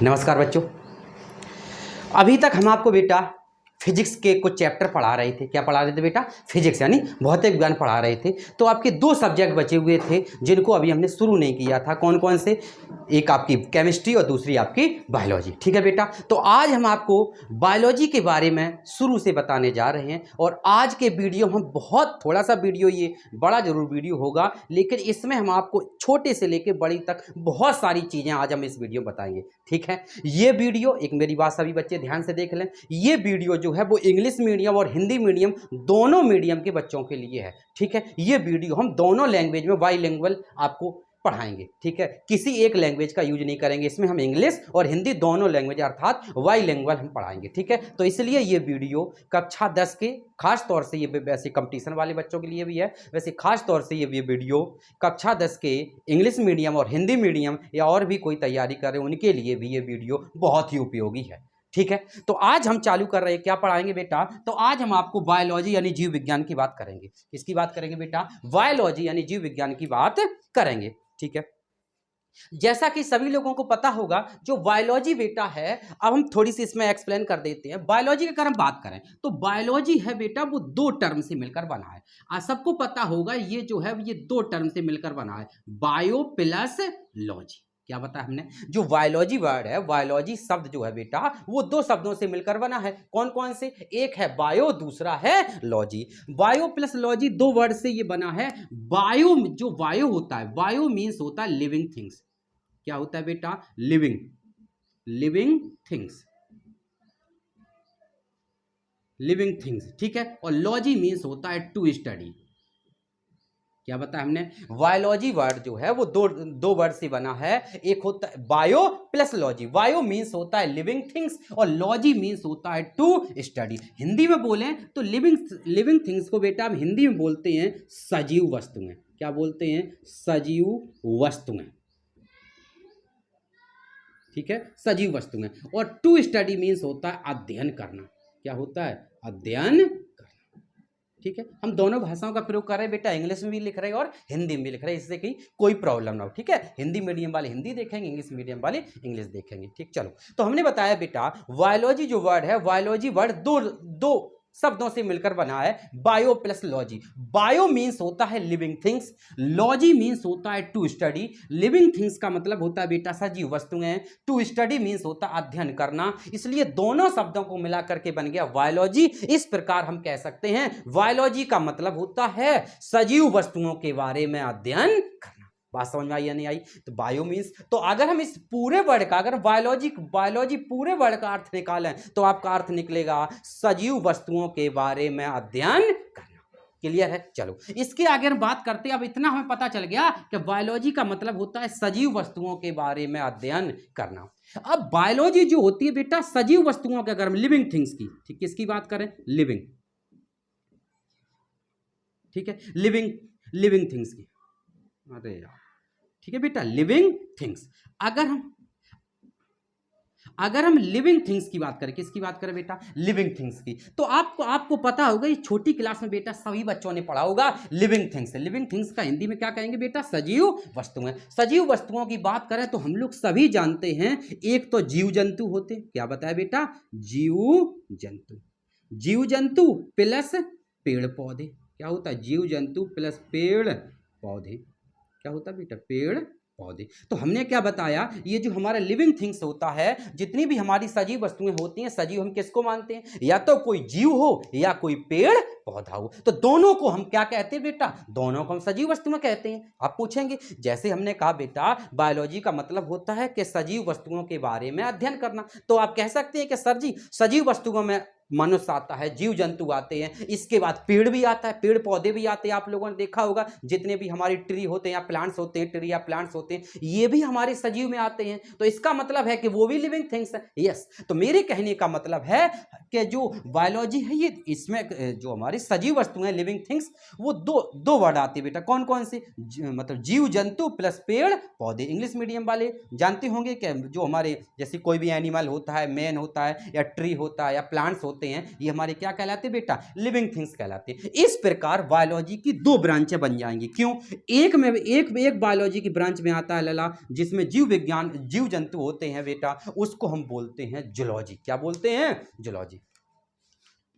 नमस्कार बच्चों। अभी तक हम आपको बेटा फिजिक्स के कुछ चैप्टर पढ़ा रहे थे। क्या पढ़ा रहे थे बेटा? फिजिक्स यानी भौतिक विज्ञान पढ़ा रहे थे। तो आपके दो सब्जेक्ट बचे हुए थे जिनको अभी हमने शुरू नहीं किया था। कौन कौन से? एक आपकी केमिस्ट्री और दूसरी आपकी बायोलॉजी। ठीक है बेटा, तो आज हम आपको बायोलॉजी के बारे में शुरू से बताने जा रहे हैं। और आज के वीडियो हम बहुत थोड़ा सा वीडियो, ये बड़ा जरूर वीडियो होगा, लेकिन इसमें हम आपको छोटे से लेकर बड़ी तक बहुत सारी चीज़ें आज हम इस वीडियो में बताएंगे। ठीक है, ये वीडियो, एक मेरी बात सभी बच्चे ध्यान से देख लें, ये वीडियो जो है वो इंग्लिश मीडियम और हिंदी मीडियम दोनों मीडियम के बच्चों के लिए है। ठीक है, ये वीडियो हम दोनों लैंग्वेज में बाइलिंगुअल आपको पढ़ाएंगे। ठीक है, किसी एक लैंग्वेज का यूज नहीं करेंगे, इसमें हम इंग्लिश और हिंदी दोनों लैंग्वेज अर्थात बाइलिंगुअल हम पढ़ाएंगे। ठीक है, तो इसलिए ये वीडियो कक्षा 10 के खास तौर से, ये वैसे कंपटीशन वाले बच्चों के लिए भी है, वैसे खास तौर से ये वीडियो कक्षा 10 के इंग्लिश मीडियम और हिंदी मीडियम या और भी कोई तैयारी कर रहे हैं उनके लिए भी ये वीडियो बहुत ही उपयोगी है। ठीक है, तो आज हम चालू कर रहे हैं, क्या पढ़ाएंगे बेटा? तो आज हम आपको बायोलॉजी यानी जीव विज्ञान की बात करेंगे। किसकी बात करेंगे बेटा? बायोलॉजी यानी जीव विज्ञान की बात करेंगे। ठीक है, जैसा कि सभी लोगों को पता होगा, जो बायोलॉजी बेटा है, अब हम थोड़ी सी इसमें एक्सप्लेन कर देते हैं। बायोलॉजी की अगर हम बात करें तो बायोलॉजी है बेटा वो दो टर्म से मिलकर बना है। आज सबको पता होगा ये जो है ये दो टर्म से मिलकर बना है, बायो प्लस लॉजी। क्या बताया हमने? जो बायोलॉजी वर्ड है, बायोलॉजी शब्द जो है बेटा वो दो शब्दों से मिलकर बना है। कौन कौन से? एक है बायो, दूसरा है लॉजी। बायो प्लस लॉजी दो वर्ड से ये बना है। बायो, जो बायो होता है, बायो मीन्स होता है लिविंग थिंग्स। क्या होता है बेटा? Living, living things, living things. ठीक है, और लॉजी मीन्स होता है टू स्टडी। क्या बताया हमने? बायोलॉजी वर्ड जो है वो दो वर्ड से बना है। एक होता है bio plus logy. Bio means होता है लिविंग थिंग्स और लॉजी मीन्स होता है टू स्टडी। हिंदी में बोलें तो लिविंग थिंग्स को बेटा हम हिंदी में बोलते हैं सजीव वस्तुएं। क्या बोलते हैं? सजीव वस्तुएं। ठीक है, सजीव वस्तुएं। और टू स्टडी मीन्स होता है अध्ययन करना। क्या होता है? अध्ययन करना। ठीक है, हम दोनों भाषाओं का प्रयोग कर रहे हैं बेटा, इंग्लिश में भी लिख रहे हैं और हिंदी में भी लिख रहे हैं, इससे कि कोई प्रॉब्लम ना हो। ठीक है, हिंदी मीडियम वाले हिंदी देखेंगे, इंग्लिश मीडियम वाले इंग्लिश देखेंगे। ठीक, चलो, तो हमने बताया बेटा बायोलॉजी जो वर्ड है, बायोलॉजी वर्ड दो शब्दों से मिलकर बना है, bio plus logy. Bio means होता है लिविंग थिंग्स, लॉजी मीन्स होता है टू स्टडी। लिविंग थिंग्स का मतलब होता है बेटा सजीव वस्तुएं, टू स्टडी मीन्स होता है अध्ययन करना। इसलिए दोनों शब्दों को मिला करके बन गया बायोलॉजी। इस प्रकार हम कह सकते हैं बायोलॉजी का मतलब होता है सजीव वस्तुओं के बारे में अध्ययन करना। बात समझ में आई या नहीं आई? तो बायो मीन्स, तो अगर हम इस पूरे वर्ड का, अगर बायोलॉजी पूरे वर्ड का अर्थ निकालें तो आपका अर्थ निकलेगा सजीव वस्तुओं के बारे में अध्ययन करना। क्लियर है? चलो, इसके आगे हम बात करते हैं। अब इतना हमें पता चल गया कि बायोलॉजी का मतलब होता है सजीव वस्तुओं के बारे में अध्ययन करना। अब बायोलॉजी जो होती है बेटा सजीव वस्तुओं के, अगर हम लिविंग थिंग्स की, ठीक, किसकी बात करें? लिविंग। ठीक है, लिविंग थिंग्स की। अरे यार, ठीक है बेटा, लिविंग थिंग्स। अगर हम लिविंग थिंग्स की बात करें, किसकी बात करें बेटा? लिविंग थिंग्स की। तो आपको पता होगा, ये छोटी क्लास में बेटा सभी बच्चों ने पढ़ा होगा लिविंग थिंग्स। लिविंग थिंग्स का हिंदी में क्या कहेंगे बेटा? सजीव वस्तुएं। सजीव वस्तुओं की बात करें तो हम लोग सभी जानते हैं, एक तो जीव जंतु होते। क्या बताया बेटा? जीव जंतु। जीव जंतु प्लस पेड़ पौधे। क्या होता है? जीव जंतु प्लस पेड़ पौधे। क्या होता है बेटा? पेड़ पौधे। तो हमने क्या बताया, ये जो हमारा लिविंग थिंग्स होता है, जितनी भी हमारी सजीव वस्तुएं होती हैं, सजीव हम किसको मानते हैं? या तो कोई जीव हो या कोई पेड़ पौधा हो। तो दोनों को हम क्या कहते हैं बेटा? दोनों को हम सजीव वस्तुएं कहते हैं। आप पूछेंगे, जैसे हमने कहा बेटा बायोलॉजी का मतलब होता है कि सजीव वस्तुओं के बारे में अध्ययन करना, तो आप कह सकते हैं कि सर जी सजीव वस्तुओं में मनुष्य आता है, जीव जंतु आते हैं, इसके बाद पेड़ भी आता है, पेड़ पौधे भी आते हैं। आप लोगों ने देखा होगा जितने भी हमारी ट्री होते हैं या प्लांट्स होते हैं, ट्री या प्लांट्स होते हैं, ये भी हमारे सजीव में आते हैं। तो इसका मतलब है कि वो भी लिविंग थिंग्स है। यस, तो मेरे कहने का मतलब है कि जो बायोलॉजी है, ये इसमें जो हमारी सजीव वस्तुएं हैं, लिविंग थिंग्स, वो दो वर्ड आते हैं बेटा। कौन कौन से? मतलब जीव जंतु प्लस पेड़ पौधे। इंग्लिश मीडियम वाले जानते होंगे कि जो हमारे जैसे कोई भी एनिमल होता है, मैन होता है या ट्री होता है या प्लांट्स होता होते हैं ये हमारे क्या कहलाते हैं बेटा, लिविंग थिंग्स कहलाते हैं। इस प्रकार बायोलॉजी की दो ब्रांचें बन जाएंगी। क्यों? एक बायोलॉजी की ब्रांच में आता है लला जिसमें जीव विज्ञान, जीव जंतु होते हैं बेटा, उसको हम बोलते हैं जूलॉजी। क्या बोलते हैं? जूलॉजी।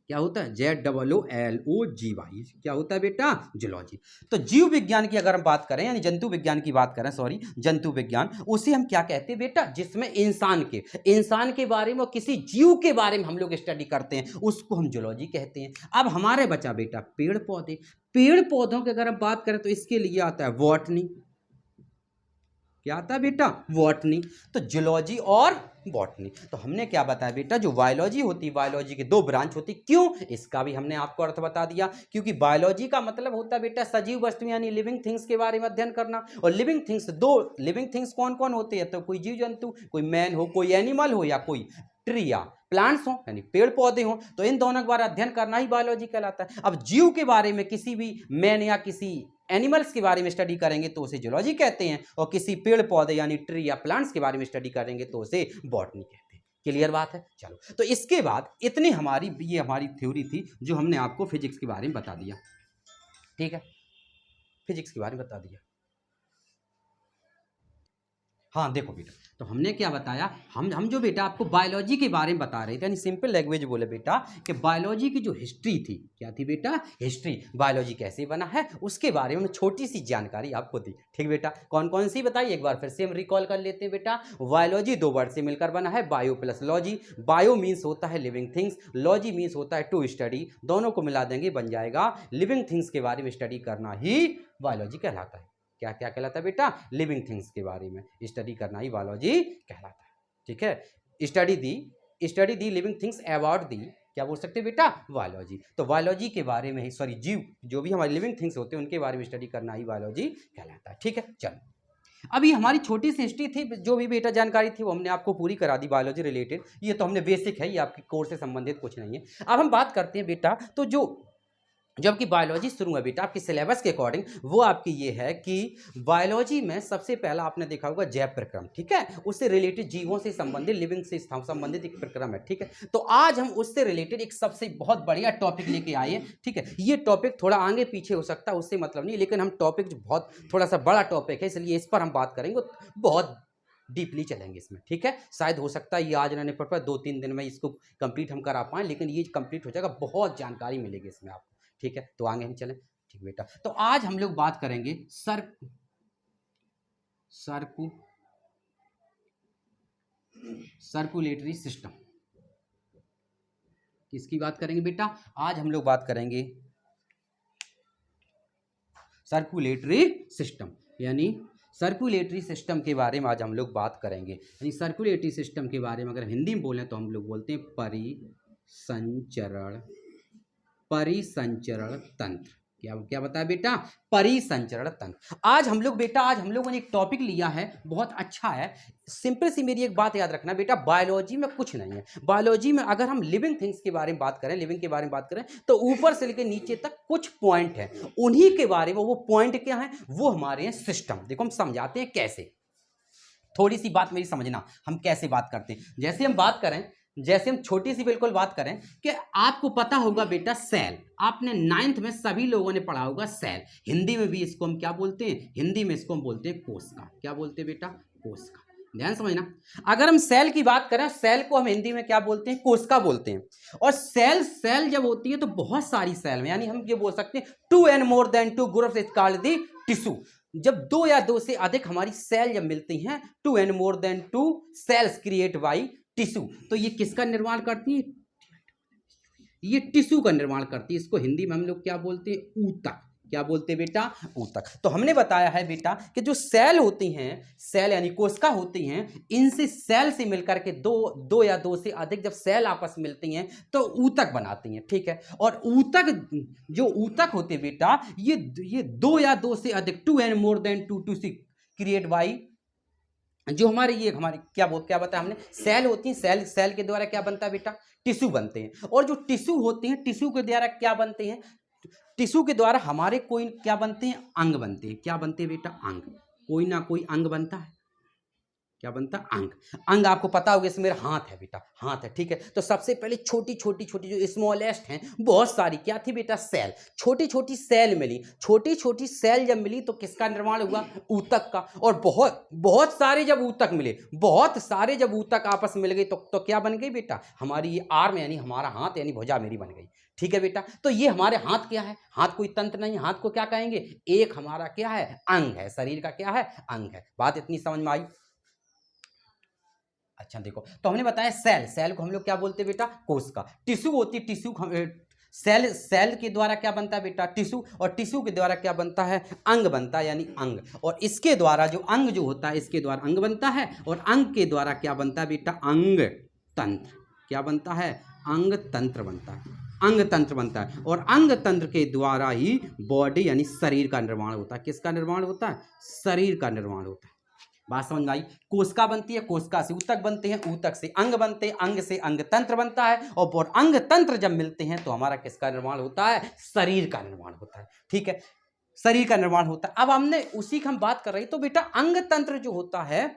क्या होता है? ZOOLOGY। क्या होता है बेटा? जूलॉजी। तो जीव विज्ञान की अगर हम बात करें, यानी जंतु विज्ञान की बात करें, सॉरी, जंतु विज्ञान, उसे हम क्या कहते हैं बेटा? जिसमें इंसान के बारे में और किसी जीव के बारे में हम लोग स्टडी करते हैं, उसको हम जूलॉजी कहते हैं। अब हमारे बचा बेटा पेड़ पौधे। पेड़ पौधों की अगर हम बात करें तो इसके लिए आता है बॉटनी। क्या आता है बेटा? बॉटनी। तो जूलॉजी और बॉटनी। तो हमने क्या बताया बेटा, जो बायोलॉजी होती है, बायोलॉजी के दो ब्रांच होती। क्यों? इसका भी हमने आपको अर्थ बता दिया, क्योंकि बायोलॉजी का मतलब होता है बेटा सजीव वस्तु यानी लिविंग थिंग्स के बारे में अध्ययन करना। और लिविंग थिंग्स, दो लिविंग थिंग्स कौन कौन होते हैं? तो कोई जीव जंतु, कोई मैन हो, कोई एनिमल हो, या कोई ट्री या प्लांट्स हो यानी पेड़ पौधे हो, तो इन दोनों के बारे में अध्ययन करना ही बायोलॉजी कहलाता है। अब जीव के बारे में, किसी भी मैन या किसी एनिमल्स के बारे में स्टडी करेंगे तो उसे जूलॉजी कहते हैं, और किसी पेड़ पौधे यानी ट्री या प्लांट्स के बारे में स्टडी करेंगे तो उसे बॉटनी कहते हैं। क्लियर बात है? चलो, तो इसके बाद इतनी ये हमारी थ्योरी थी जो हमने आपको फिजिक्स के बारे में बता दिया। ठीक है, फिजिक्स के बारे में बता दिया। हाँ देखो बेटा, तो हमने क्या बताया, हम जो बेटा आपको बायोलॉजी के बारे में बता रहे थे, यानी सिंपल लैंग्वेज बोले बेटा कि बायोलॉजी की जो हिस्ट्री थी, क्या थी बेटा? हिस्ट्री। बायोलॉजी कैसे बना है उसके बारे में छोटी सी जानकारी आपको दी। ठीक बेटा, कौन कौन सी बताई, एक बार फिर से हम रिकॉल कर लेते हैं बेटा। बायोलॉजी दो वर्ड से मिलकर बना है, bio plus logy. Bio means होता है लिविंग थिंग्स, लॉजी मीन्स होता है टू स्टडी, दोनों को मिला देंगे बन जाएगा लिविंग थिंग्स के बारे में स्टडी करना ही बायोलॉजी कहलाता है। क्या क्या कहलाता है बेटा? लिविंग थिंग्स के बारे में स्टडी करना ही बायोलॉजी कहलाता है। ठीक है, study the living things about the, क्या बोल सकते हैं बेटा? बायोलॉजी। तो बायोलॉजी के बारे में ही, सॉरी, जीव जो भी हमारे लिविंग थिंग्स होते हैं उनके बारे में स्टडी करना ही बायोलॉजी कहलाता है। ठीक है, चलो, अभी हमारी छोटी सी हिस्ट्री थी, जो भी बेटा जानकारी थी वो हमने आपको पूरी करा दी बायोलॉजी रिलेटेड। ये तो हमने बेसिक है, ये आपके कोर्स से संबंधित कुछ नहीं है। अब हम बात करते हैं बेटा, तो जो आपकी बायोलॉजी शुरू है बेटा आपकी सिलेबस के अकॉर्डिंग, वो आपकी ये है कि बायोलॉजी में सबसे पहला आपने देखा होगा जैव प्रक्रम। ठीक है, उससे रिलेटेड जीवों से संबंधित, लिविंग से संबंधित एक प्रक्रम है। ठीक है, तो आज हम उससे रिलेटेड एक सबसे बहुत बढ़िया टॉपिक लेके आए हैं। ठीक है, ये टॉपिक थोड़ा आगे पीछे हो सकता है, उससे मतलब नहीं, लेकिन हम टॉपिक जो बहुत थोड़ा सा बड़ा टॉपिक है, इसलिए इस पर हम बात करेंगे, बहुत डीपली चलेंगे इसमें। ठीक है, शायद हो सकता है ये आज ना निपट पाए, 2-3 दिन में इसको कंप्लीट हम करा पाएँ, लेकिन ये कंप्लीट हो जाएगा, बहुत जानकारी मिलेगी इसमें आपको। ठीक है, तो आगे हम चलें। ठीक बेटा, तो आज हम लोग बात करेंगे सर्कुलेटरी सिस्टम। किसकी बात करेंगे बेटा? आज हम लोग बात करेंगे सर्कुलेटरी सिस्टम, यानी सर्कुलेटरी सिस्टम के बारे में आज हम लोग बात करेंगे। यानी सर्कुलेटरी सिस्टम के बारे में अगर हिंदी में बोलें तो हम लोग बोलते हैं परिसंचरण तंत्र। क्या बताया बेटा? परिसंचरण तंत्र। आज हम लोगों ने एक टॉपिक लिया है, बहुत अच्छा है। सिंपल सी मेरी एक बात याद रखना बेटा, बायोलॉजी में कुछ नहीं है। बायोलॉजी में अगर हम लिविंग थिंग्स के बारे में बात करें, लिविंग के बारे में बात करें, तो ऊपर से लेकर नीचे तक कुछ पॉइंट है, उन्हीं के बारे में। वो पॉइंट क्या है? वो हमारे हैं सिस्टम। देखो हम समझाते हैं कैसे, थोड़ी सी बात मेरी समझना, हम कैसे बात करते हैं। जैसे हम छोटी सी बिल्कुल बात करें कि आपको पता होगा बेटा सेल, आपने 9th में सभी लोगों ने पढ़ा होगा सेल। हिंदी में भी इसको हम क्या बोलते हैं? हिंदी में इसको हम बोलते हैं कोशिका। क्या बोलते हैं बेटा? कोशिका। ध्यान समझना, अगर हम सेल की बात करें, सेल को हम हिंदी में क्या बोलते हैं? कोशिका बोलते हैं। और सेल जब होती है तो बहुत सारी सेल में, यानी हम ये बोल सकते हैं 2 and more than 2 groups is called the tissue. जब 2 या 2 से अधिक हमारी सेल जब मिलती हैं, 2 and more than 2 cells create by tissue, तो ये किसका निर्माण करती है? ये टिश्यू का निर्माण करती है। इसको हिंदी में हम लोग क्या बोलते हैं? ऊतक। क्या बोलते हैं बेटा? ऊतक। तो हमने बताया है बेटा कि जो सेल होती हैं, सेल यानी कोशिका होती हैं, इनसे सेल से मिलकर के दो या दो से अधिक जब सेल आपस में मिलती हैं तो ऊतक बनाती हैं। ठीक है, और जो ऊतक होते हैं बेटा, ये 2 या 2 से अधिक 2 and more than 2 to see create by, जो हमारे क्या बताया हमने? सेल होती हैं। सेल के द्वारा क्या बनता है बेटा? टिश्यू बनते हैं। और जो टिश्यू होते हैं, टिश्यू के द्वारा क्या बनते हैं? टिश्यू के द्वारा हमारे कोई क्या बनते हैं? अंग बनते हैं। क्या बनते हैं बेटा? अंग। कोई ना कोई अंग बनता है। क्या बनता है? अंग। अंग आपको पता होगा, इसमें मेरा हाथ है बेटा, हाथ है, ठीक है। तो सबसे पहले छोटी छोटी छोटी जो स्मॉलेस्ट हैं, बहुत सारी क्या थी बेटा? सेल। छोटी छोटी सेल मिली, छोटी छोटी सेल जब मिली तो किसका निर्माण हुआ? ऊतक का। और बहुत बहुत सारे जब ऊतक मिले, बहुत सारे जब ऊतक आपस में मिल गए तो क्या बन गई बेटा? हमारी ये आर्म यानी हमारा हाथ यानी भुजा मेरी बन गई, ठीक है बेटा। तो ये हमारे हाथ क्या है? हाथ कोई तंत्र नहीं, हाथ को क्या कहेंगे? एक हमारा क्या है? अंग है, शरीर का क्या है? अंग है। बात इतनी समझ में आई? अच्छा देखो, तो हमने बताया सेल, सेल को हम लोग क्या बोलते हैं बेटा? कोशिका। टिश्यू होती है, टिश्यू सेल, सेल के द्वारा क्या बनता है बेटा? टिश्यू। और टिश्यू के द्वारा क्या बनता है? अंग बनता है, यानी अंग। और इसके द्वारा जो अंग जो होता है, इसके द्वारा अंग बनता है, और अंग के द्वारा क्या बनता है बेटा? अंग तंत्र। क्या बनता है? अंग तंत्र बनता है, अंग तंत्र बनता है। और अंग तंत्र के द्वारा ही बॉडी यानी शरीर का निर्माण होता है। किसका निर्माण होता है? शरीर का निर्माण होता है। बात समझ में आई? कोशिका बनती है, कोशिका से ऊतक बनते हैं, ऊतक से अंग बनते हैं, अंग से अंग तंत्र बनता है, और अंग तंत्र जब मिलते हैं तो हमारा किसका निर्माण होता है? शरीर का निर्माण होता है, ठीक है। शरीर का निर्माण होता है। अब हमने उसी की हम बात कर रही, तो बेटा अंग तंत्र जो होता है,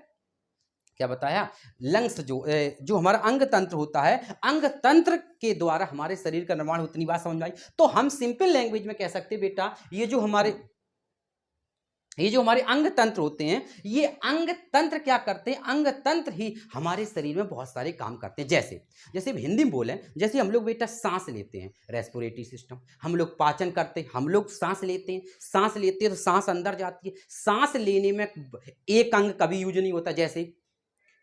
क्या बताया? लंग्स जो हमारा अंग तंत्र होता है, अंग तंत्र के द्वारा हमारे शरीर का निर्माण। उतनी बात समझ में आई? तो हम सिंपल लैंग्वेज में कह सकते हैं बेटा, ये जो हमारे अंग तंत्र होते हैं, ये अंग तंत्र क्या करते हैं? अंग तंत्र ही हमारे शरीर में बहुत सारे काम करते हैं। जैसे जैसे हिंदी में बोले, जैसे हम लोग बेटा सांस लेते हैं, रेस्पिरेटरी सिस्टम। हम लोग पाचन करते हैं, हम लोग सांस लेते हैं, सांस लेते हैं तो सांस अंदर जाती है। सांस लेने में एक अंग कभी यूज नहीं होता।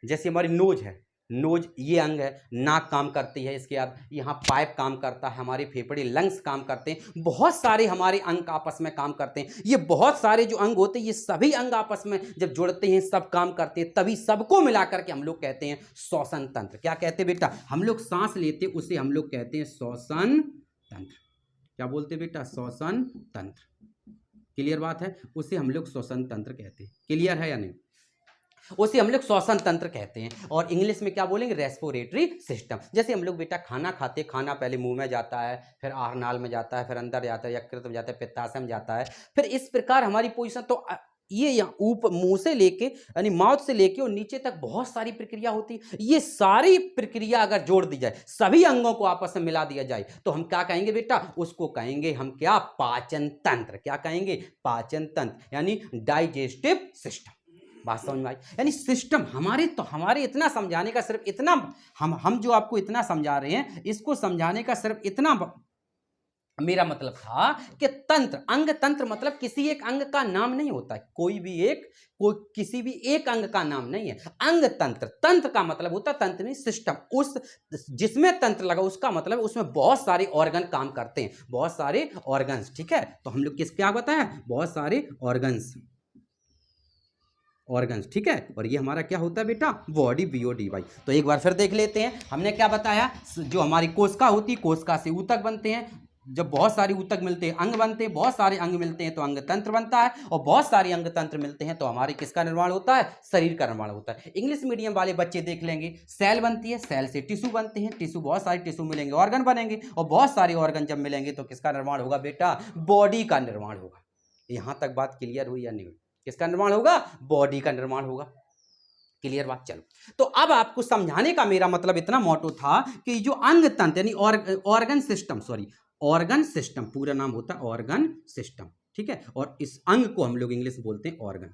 जैसे हमारी नोज है, नोज ये अंग है, नाक काम करती है, इसके बाद यहाँ पाइप काम करता है, हमारे फेफड़े लंग्स काम करते हैं, बहुत सारे हमारे अंग आपस में काम करते हैं। ये बहुत सारे जो अंग होते हैं, ये सभी अंग आपस में जब जुड़ते हैं, सब काम करते हैं, तभी सबको मिलाकर के हम लोग कहते हैं श्वसन तंत्र। क्या कहते हैं बेटा? हम लोग सांस लेते हैं, उसे हम लोग कहते हैं श्वसन तंत्र। क्या बोलते हैं बेटा? श्वसन तंत्र। क्लियर बात है? उसे हम लोग श्वसन तंत्र कहते हैं। क्लियर है या नहीं? उसे हम लोग श्वसन तंत्र कहते हैं। और इंग्लिश में क्या बोलेंगे? Respiratory system. जैसे हम लोग बेटा खाना खाते, खाना पहले मुंह में जाता है, फिर आहारनाल में जाता है, फिर अंदर जाता है, यकृत में जाता है, पित्ताशय में जाता है, फिर इस प्रकार हमारी पोजीशन। तो ये यहाँ ऊपर मुंह से लेके यानी माउथ से लेके और नीचे तक बहुत सारी प्रक्रिया होती है। ये सारी प्रक्रिया अगर जोड़ दी जाए, सभी अंगों को आपस में मिला दिया जाए, तो हम क्या कहेंगे बेटा? उसको कहेंगे हम क्या? पाचन तंत्र। क्या कहेंगे? पाचन तंत्र, यानी डाइजेस्टिव सिस्टम। बात समझ में आई? यानी सिस्टम हमारे इतना समझाने का सिर्फ इतना, हम जो आपको इतना समझा रहे हैं, इसको समझाने का सिर्फ इतना मेरा मतलब था कि तंत्र, अंग तंत्र मतलब किसी एक अंग का नाम नहीं होता है। किसी भी एक अंग का नाम नहीं है। अंग तंत्र, तंत्र का मतलब होता है तंत्र में सिस्टम। उस जिसमें तंत्र लगा उसका मतलब उसमें बहुत सारे ऑर्गन काम करते हैं, बहुत सारे ऑर्गन्स, ठीक है। तो हम लोग क्या बताया? बहुत सारे ऑर्गन्स, ठीक है। और ये हमारा क्या होता है बेटा? Body, BODY। तो एक बार फिर देख लेते हैं, हमने क्या बताया? जो हमारी कोशिका होती है, कोशिका से ऊतक बनते हैं, जब बहुत सारे ऊतक मिलते हैं अंग बनते हैं, बहुत सारे अंग मिलते हैं तो अंग तंत्र बनता है, और बहुत सारे अंग तंत्र मिलते हैं तो हमारे किसका निर्माण होता है? शरीर का निर्माण होता है। इंग्लिश मीडियम वाले बच्चे देख लेंगे, सेल बनती है, सेल से टिश्यू बनते हैं, टिश्यू, बहुत सारे टिश्यू मिलेंगे, ऑर्गन बनेंगे, और बहुत सारे ऑर्गन जब मिलेंगे तो किसका निर्माण होगा बेटा? बॉडी का निर्माण होगा। यहां तक बात क्लियर हुई या नहीं हुई? किसका निर्माण होगा? बॉडी का निर्माण होगा। क्लियर बात? चलो, तो अब आपको समझाने का मेरा मतलब इतना मोटो था कि जो अंग तंत्र यानी ऑर्गन सिस्टम, ऑर्गन सिस्टम पूरा नाम होता है ऑर्गन सिस्टम, ठीक है। और इस अंग को हम लोग इंग्लिश में बोलते हैं ऑर्गन,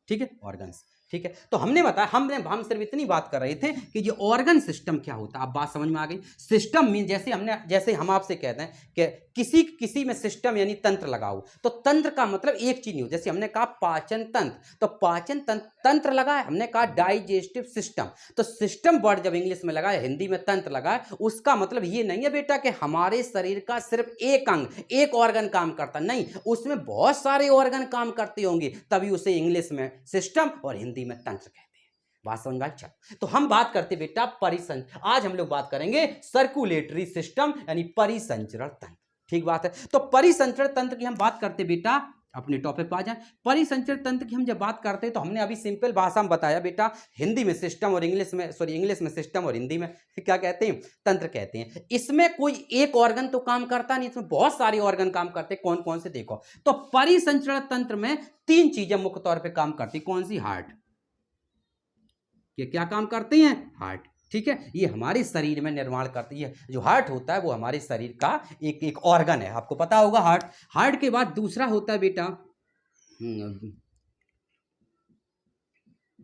ठीक है, ऑर्गन्स, ठीक है। तो हमने बताया, हम सिर्फ इतनी बात कर रहे थे कि ये ऑर्गन सिस्टम क्या होता है। अब बात समझ में आ गई। सिस्टम मीन जैसे हम आपसे कहते हैं कि किसी में सिस्टम यानी तंत्र लगाओ, तो तंत्र का मतलब एक चीज नहीं हो। जैसे हमने कहा पाचन तंत्र, तो पाचन तंत्र लगा है, हमने कहा डाइजेस्टिव सिस्टम। तो सिस्टम वर्ड जब इंग्लिश में लगा है, हिंदी में तंत्र लगा है, उसका मतलब ये नहीं है बेटा कि हमारे शरीर का सिर्फ एक अंग, एक ऑर्गन काम करता, नहीं, उसमें बहुत सारे ऑर्गन काम करते होंगे, तभी उसे इंग्लिश में सिस्टम और हिंदी में तंत्र कहते हैं। बात समझ में आई? चलो, तो हम बात करते बेटा आज हम लोग बात करेंगे सर्कुलेटरी सिस्टम यानी परिसंचरण तंत्र, ठीक बात है। तो परिसंचरण तंत्र की हम बात करते बेटा, अपने टॉपिक पर आ जाए। परिसंचरण तंत्र की हम जब बात करते हैं तो हमने अभी सिंपल भाषा में बताया बेटा, हिंदी में सिस्टम और इंग्लिश में सिस्टम और हिंदी में क्या कहते हैं? तंत्र कहते हैं। इसमें कोई एक ऑर्गन तो काम करता नहीं, इसमें बहुत सारे ऑर्गन काम करते हैं। कौन कौन से? देखो, तो परिसंचरण तंत्र में 3 चीजें मुख्य तौर पर काम करती। कौन सी? हार्ट, कि क्या काम करते हैं, हार्ट। ठीक है, ये हमारे शरीर में निर्माण करती है। जो हार्ट होता है वो हमारे शरीर का एक ऑर्गन है, आपको पता होगा हार्ट। हार्ट के बाद दूसरा होता है बेटा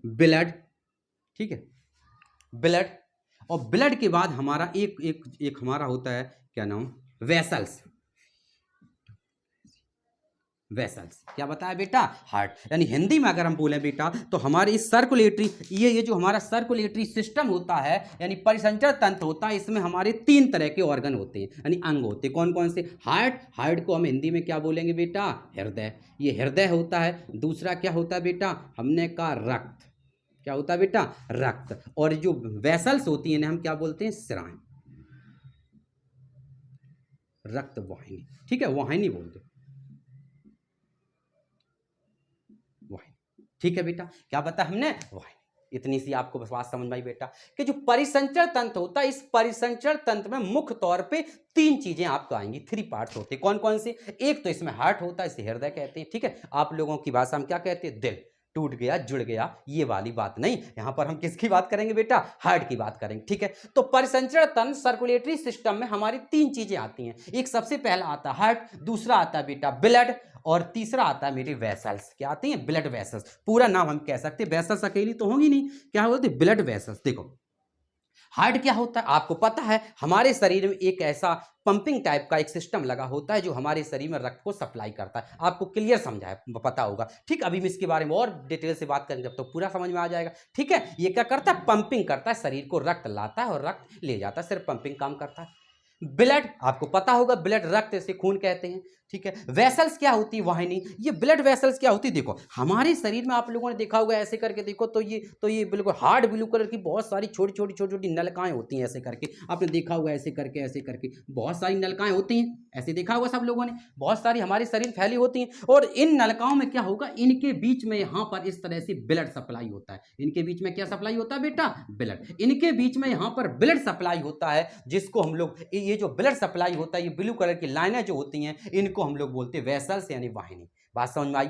ब्लड। ठीक है, ब्लड। और ब्लड के बाद हमारा एक एक एक हमारा होता है क्या नाम, वेसल्स। वेसल्स क्या बताया बेटा, हार्ट। यानी हिंदी में अगर हम बोले बेटा तो हमारे इस सर्कुलेटरी, ये जो हमारा सर्कुलेटरी सिस्टम होता है यानी परिसंचरण तंत्र होता है, इसमें हमारे 3 तरह के ऑर्गन होते हैं यानी अंग होते हैं। कौन कौन से, हार्ट। हार्ट को हम हिंदी में क्या बोलेंगे बेटा, हृदय। ये हृदय होता है। दूसरा क्या होता है बेटा, हमने कहा रक्त। क्या होता है बेटा, रक्त। और जो वेसल्स होती हैं हम क्या बोलते हैं, स्राव, रक्त वाहिनी। ठीक है, वाहिनी बोलते, वाहिनी। ठीक है बेटा, क्या बताया हमने, वाहिनी। इतनी सी आपको बस बात समझ में आई बेटा कि जो परिसंचरण तंत्र होता है, इस परिसंचरण तंत्र में मुख्य तौर पे 3 चीजें आपको आएंगी, 3 पार्ट्स होते हैं। कौन कौन से, एक तो इसमें हार्ट होता है, इसे हृदय कहते हैं। ठीक है, आप लोगों की भाषा में क्या कहते हैं, दिल। टूट गया, जुड़ गया, ये वाली बात नहीं, यहां पर हम किसकी बात करेंगे बेटा, हार्ट की बात करेंगे। ठीक है, तो परिसंचरण तंत्र सर्कुलेटरी सिस्टम में हमारी 3 चीजें आती हैं। एक सबसे पहला आता है हार्ट, दूसरा आता है बेटा ब्लड, और तीसरा आता है मेरे वेसल्स। क्या आती हैं, ब्लड वेसल्स। पूरा नाम हम कह सकते हैं, वेसल्स अकेली तो होगी नहीं, क्या बोलते, ब्लड वेसल्स। देखो हार्ट क्या होता है, आपको पता है हमारे शरीर में एक ऐसा पंपिंग टाइप का एक सिस्टम लगा होता है जो हमारे शरीर में रक्त को सप्लाई करता है। आपको क्लियर समझा है, पता होगा। ठीक, अभी हम इसके बारे में और डिटेल से बात करेंगे जब तो पूरा समझ में आ जाएगा। ठीक है, ये क्या करता है, पंपिंग करता है, शरीर को रक्त लाता है और रक्त ले जाता है, सिर्फ पंपिंग काम करता है। ब्लड आपको पता होगा, ब्लड रक्त से खून कहते हैं। ठीक है, वेसल्स क्या होती है, वाहिनी। ये ब्लड वेसल्स क्या होती है, देखो हमारे शरीर में आप लोगों ने देखा होगा, ऐसे करके देखो तो ये बिल्कुल हार्ड ब्लू कलर की बहुत सारी छोटी छोटी छोटी छोटी नलकाएं होती हैं। ऐसे करके आपने देखा होगा, ऐसे करके बहुत सारी नलकाएं होती हैं, ऐसे देखा होगा सब लोगों ने, बहुत सारी हमारे शरीर फैली होती हैं। और इन नलकाओं में क्या होगा, इनके बीच में यहाँ पर इस तरह से ब्लड सप्लाई होता है। इनके बीच में क्या सप्लाई होता है बेटा, ब्लड। इनके बीच में यहाँ पर ब्लड सप्लाई होता है, जिसको हम लोग, ये जो ब्लड सप्लाई होता है, ये ब्लू कलर की लाइनें जो होती हैं, इनको हम लोग बोलते हैं वेसल्स यानी वाहिनी। बात समझ में आई।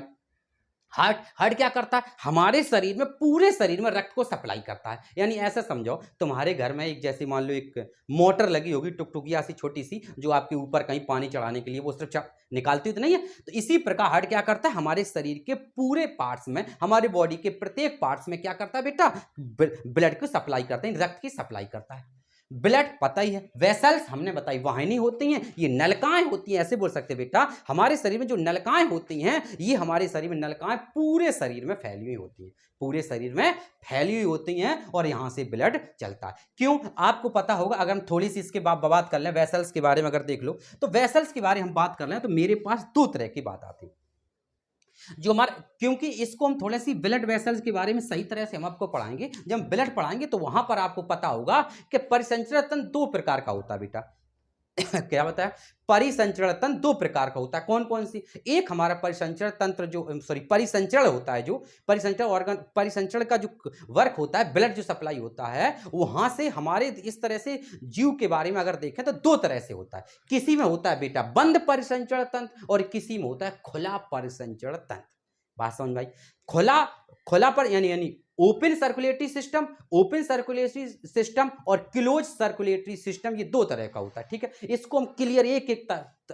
हार्ट क्या करता है, हमारे शरीर में, पूरे शरीर में रक्त को सप्लाई करता है। यानी ऐसा समझो, तुम्हारे घर में एक, जैसे मान लो एक मोटर लगी होगी टुकटुकिया सी छोटी सी, जो आपके ऊपर कहीं पानी चढ़ाने के लिए वो सिर्फ निकालती तो नहीं है। तो इसी प्रकार हार्ट क्या करता है, हमारे शरीर के पूरे पार्ट्स में, हमारे बॉडी के प्रत्येक पार्ट्स में क्या करता है बेटा, ब्लड को सप्लाई करता है, रक्त की सप्लाई करता है। ब्लड पता ही है, वेसल्स हमने बताई वाहिनी होती हैं, ये नलकाएं होती हैं। ऐसे बोल सकते हैं बेटा, हमारे शरीर में जो नलकाएं होती हैं, ये हमारे शरीर में नलकाएं पूरे शरीर में फैली हुई होती हैं, पूरे शरीर में फैली हुई होती हैं, और यहां से ब्लड चलता है। क्यों, आपको पता होगा। अगर हम थोड़ी सी इसके बात कर लें, वेसल्स के बारे में अगर देख लो, तो वेसल्स के बारे में हम बात कर लें तो मेरे पास 2 तरह की बात आती है जो हमारे, क्योंकि इसको हम थोड़े सी ब्लड वेसल्स के बारे में सही तरह से हम आपको पढ़ाएंगे। जब हम ब्लड पढ़ाएंगे तो वहां पर आपको पता होगा कि परिसंचरण तंत्र 2 प्रकार का होता है बेटा। क्या बताया, परिसंचरण तंत्र 2 प्रकार का होता है। कौन कौन सी, एक हमारा परिसंचरण तंत्र जो, सॉरी, परिसंचरण होता है, जो परिसंचरण ऑर्गन, परिसंचरण का जो वर्क होता है, ब्लड जो सप्लाई होता है, वहां से हमारे इस तरह से जीव के बारे में अगर देखें तो 2 तरह से होता है। किसी में होता है बेटा बंद परिसंचरण तंत्र, और किसी में होता है खुला परिसंचरण तंत्र। बात समझ भाई, खुला पर यानी open circulatory system, open circulatory system, और क्लोज सर्कुलेटरी सिस्टम, ये 2 तरह का होता है। ठीक है, इसको हम क्लियर एक